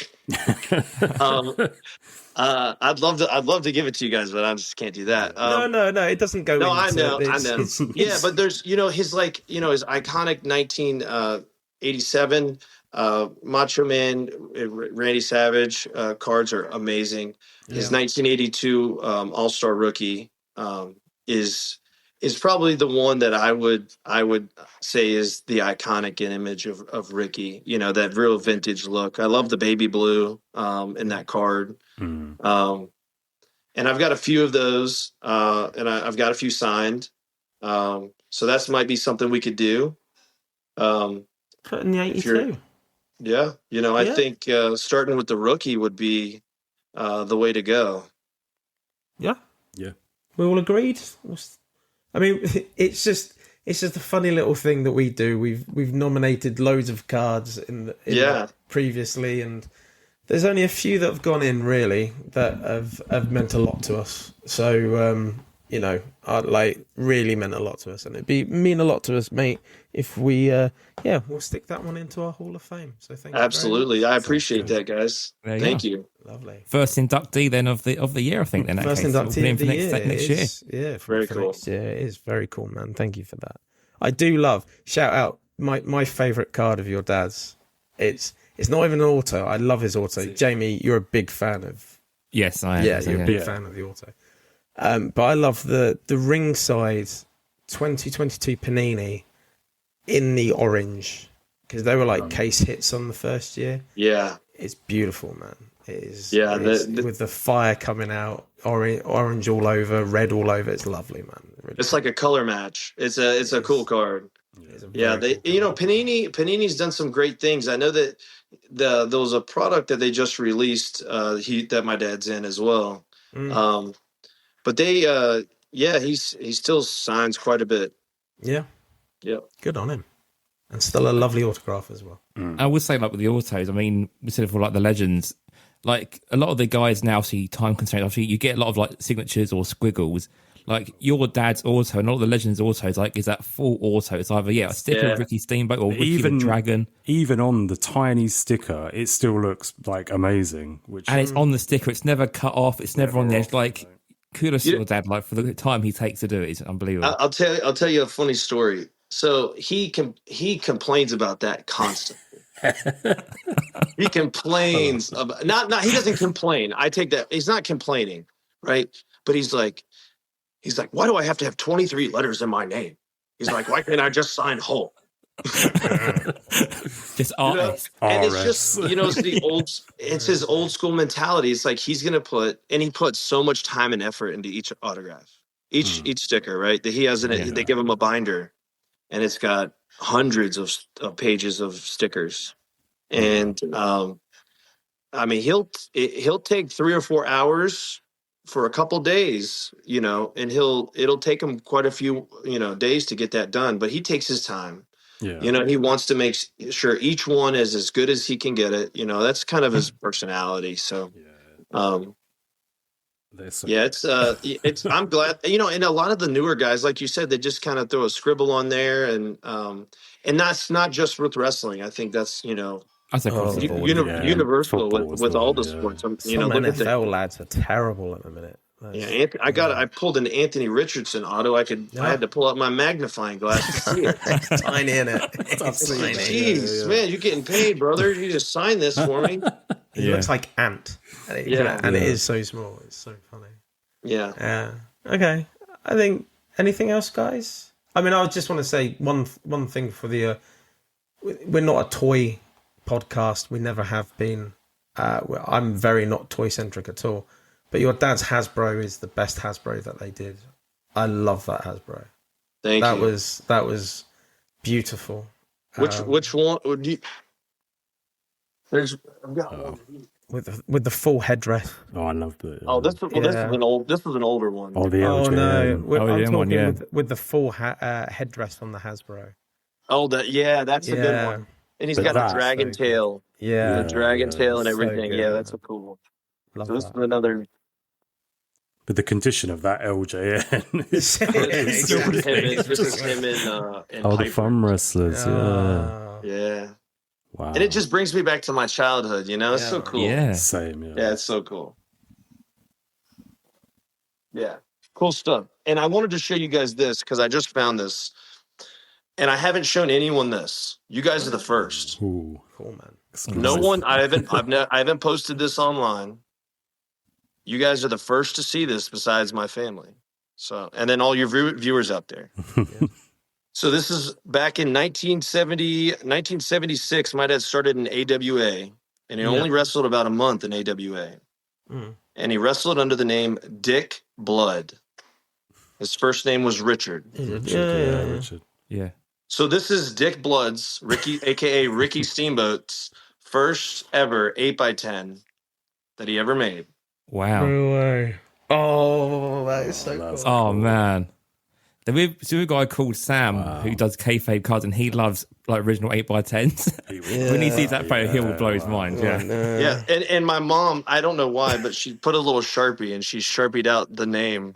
I'd love to give it to you guys, but I just can't do that. No, it doesn't go. No, I know. Yeah, but there's his his iconic 1987 Macho Man Randy Savage cards are amazing. Yeah. His 1982 All-Star Rookie is probably the one that I would say is the iconic image of Ricky. That real vintage look. I love the baby blue in that card. And I've got a few of those, and I've got a few signed. So that might be something we could do. Put in the 82. Yeah. I think starting with the rookie would be the way to go. Yeah. Yeah. We all agreed. I mean, it's just a funny little thing that we do. We've nominated loads of cards previously, and there's only a few that have gone in really that have meant a lot to us. So really meant a lot to us, and it'd mean a lot to us, mate, if we we'll stick that one into our Hall of Fame. So thank you. Absolutely, I appreciate that, guys. Thank you. Lovely. First inductee then of the year, I think. Then first inductee of the next year. Yeah, very cool. Next year. It is very cool, man. Thank you for that. I do love. Shout out my favorite card of your dad's. It's not even an auto. I love his auto. Jamie, you're a big fan of. Yes, I am. Yeah, you're a big fan of the auto. But I love the ringside 2022 Panini in the orange, because they were like case hits on the first year. Yeah, it's beautiful, man. It is. Yeah, with the fire coming out, orange all over, red all over. It's lovely, man. Really it's like a color match. It's a cool card. Yeah, Panini's done some great things. I know that there was a product that they just released that my dad's in as well. But they he still signs quite a bit. Yeah. Good on him. And still a lovely autograph as well. I would say, like, with the autos, I mean, we said it for like the legends, like a lot of the guys now see time constraints. Obviously, you get a lot of like signatures or squiggles. Like your dad's auto and all the legends autos, like, is that full auto? It's either a sticker of Ricky Steamboat or Ricky the Dragon. Even on the tiny sticker, it still looks like amazing. And it's on the sticker. It's never cut off. It's never on the edge. Like, kudos to your dad. Like, for the time he takes to do it, it's unbelievable. I'll tell you a funny story. So he complains about that constantly. He complains about not. He doesn't complain. I take that. He's not complaining, right? But he's like, why do I have to have 23 letters in my name? He's like, why can't I just sign Hulk? Just RS. And it's just, it's his old school mentality. It's like he's gonna he puts so much time and effort into each autograph, each sticker, right? That he has they give him a binder, and it's got hundreds of pages of stickers, and I mean he'll take 3 or 4 hours for a couple days, and it'll take him quite a few days to get that done, but he takes his time. Yeah. He wants to make sure each one is as good as he can get it. That's kind of his personality. So it's I'm glad, and a lot of the newer guys, like you said, they just kind of throw a scribble on there, and that's not just with wrestling. I think that's universal with all the sports. Some NFL lads are terrible at the minute. Yeah, I pulled an Anthony Richardson auto. I had to pull out my magnifying glass to see it. It's tiny in it. Jeez, man, you're getting paid, brother. You just sign this for me. He looks like Ant. And it is so small. It's so funny. Yeah. Okay. I think anything else, guys? I mean, I just want to say one thing for the. We're not a toy podcast. We never have been. I'm very not toy centric at all. But your dad's Hasbro is the best Hasbro that they did. I love that Hasbro. Thank you. That was beautiful. Which one would you? There's with the full headdress. Oh, I love the. This was an older one. Oh, the LJN. I'm talking with the full headdress on the Hasbro. Oh, that's a good one. And he's got the dragon tail. Yeah, the dragon tail and everything. So that's a cool one. This is another. But the condition of that LJN is this is him and the fun wrestlers, yeah. Wow. And it just brings me back to my childhood, It's so cool. Yeah. Same, Yeah, it's so cool. Yeah. Cool stuff. And I wanted to show you guys this because I just found this. And I haven't shown anyone this. You guys are the first. Ooh. Cool, man. No one. I haven't posted this online. You guys are the first to see this besides my family. So, and then all your viewers out there. So this is back in 1976. My dad started in AWA, and he only wrestled about a month in AWA. And he wrestled under the name Dick Blood. His first name was Richard. Richard. Yeah. So this is Dick Blood's, Ricky, aka Ricky Steamboat's first ever 8x10 that he ever made. Wow. No way. Oh, that is so that's cool. Oh man. We've a guy called Sam who does kayfabe cards, and he loves like original 8x10s. When he sees that photo, he'll blow his mind. Yeah. Yeah, and my mom, I don't know why, but she put a little Sharpie and she Sharpied out the name.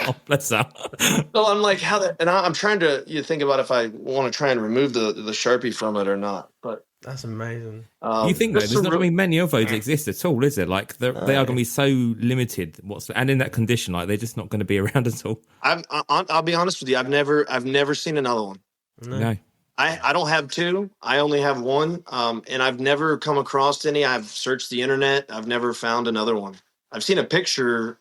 Oh, bless her. So I'm like, how that? And I'm trying to think about if I want to try and remove the Sharpie from it or not. But That's amazing. You think though, there's not going to be many of those exist at all, is it? Like they are going to be so limited. And in that condition, like they're just not going to be around at all. I'll be honest with you. I've never seen another one. No. I don't have two. I only have one. And I've never come across any. I've searched the internet. I've never found another one. I've seen a picture.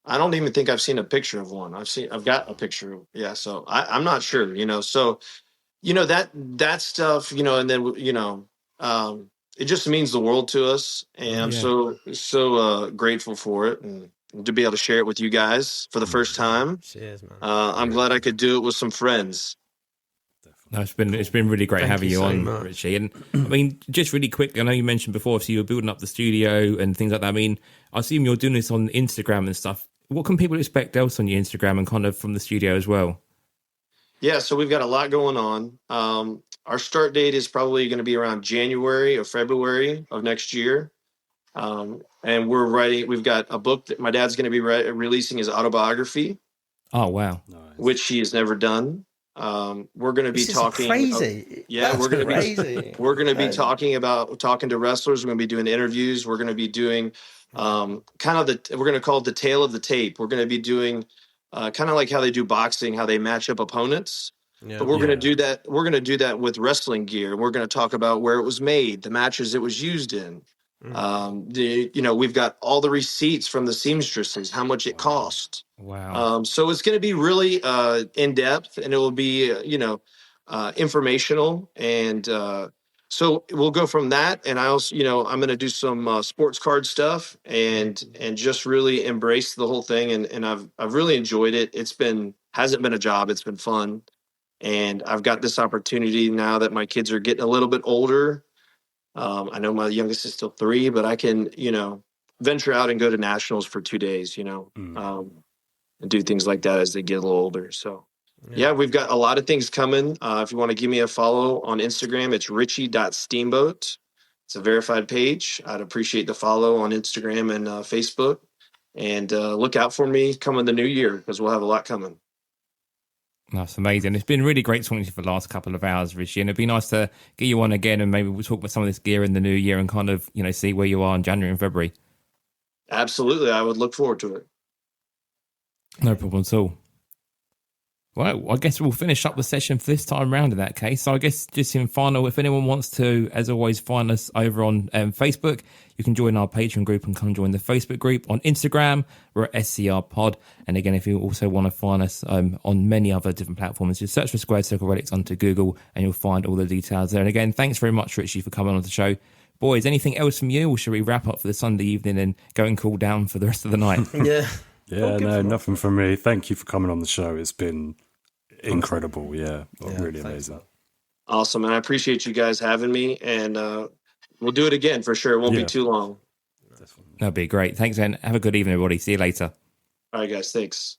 I don't even think I've seen a picture of one. I've got a picture. Yeah. So I'm not sure, so, that stuff, and then, it just means the world to us. And I'm so grateful for it and to be able to share it with you guys for the first time. Cheers, man. I'm glad I could do it with some friends. No, it's been really great having you on, Richie. And I mean, just really quick, I know you mentioned before, so you were building up the studio and things like that. I mean, I assume you're doing this on Instagram and stuff. What can people expect else on your Instagram and kind of from the studio as well? Yeah, so we've got a lot going on. Our start date is probably going to be around January or February of next year. And we've got a book that my dad's going to be releasing his autobiography. Oh, wow. Which he has never done. We're going to be talking crazy. We're going to be talking to wrestlers. We're going to be doing interviews. We're going to be doing we're going to call it the tale of the tape. We're going to be doing kind of like how they do boxing, how they match up opponents. Yeah. But we're going to do that. We're going to do that with wrestling gear. We're going to talk about where it was made, the matches it was used in. We've got all the receipts from the seamstresses, how much it cost. Wow. So it's going to be really in depth, and it will be informational, and so we'll go from that. And I also, I'm going to do some sports card stuff, and just really embrace the whole thing. And I've really enjoyed it. Hasn't been a job. It's been fun, and I've got this opportunity now that my kids are getting a little bit older. I know my youngest is still 3, but I can, venture out and go to nationals for 2 days, and do things like that as they get a little older. So, yeah, we've got a lot of things coming. If you want to give me a follow on Instagram, it's richie.steamboat. It's a verified page. I'd appreciate the follow on Instagram and Facebook. And look out for me coming the new year, because we'll have a lot coming. That's amazing. It's been really great talking to you for the last couple of hours, Richie, and it'd be nice to get you on again, and maybe we'll talk about some of this gear in the new year and kind of, see where you are in January and February. Absolutely. I would look forward to it. No problem at all. Well, I guess we'll finish up the session for this time round in that case. So I guess just in final, if anyone wants to, as always, find us over on Facebook, you can join our Patreon group and come join the Facebook group. On Instagram, we're at SCR Pod. And again, if you also want to find us on many other different platforms, just search for Squared Circle Relics onto Google and you'll find all the details there. And again, thanks very much, Richie, for coming on the show. Boys, anything else from you, or should we wrap up for the Sunday evening and go and cool down for the rest of the night? Yeah, no, nothing from me. Thank you for coming on the show. It's been incredible. Yeah, really amazing. Awesome. And I appreciate you guys having me, and we'll do it again for sure. It won't be too long. That'd be great. Thanks, and have a good evening, everybody. See you later. All right, guys. Thanks.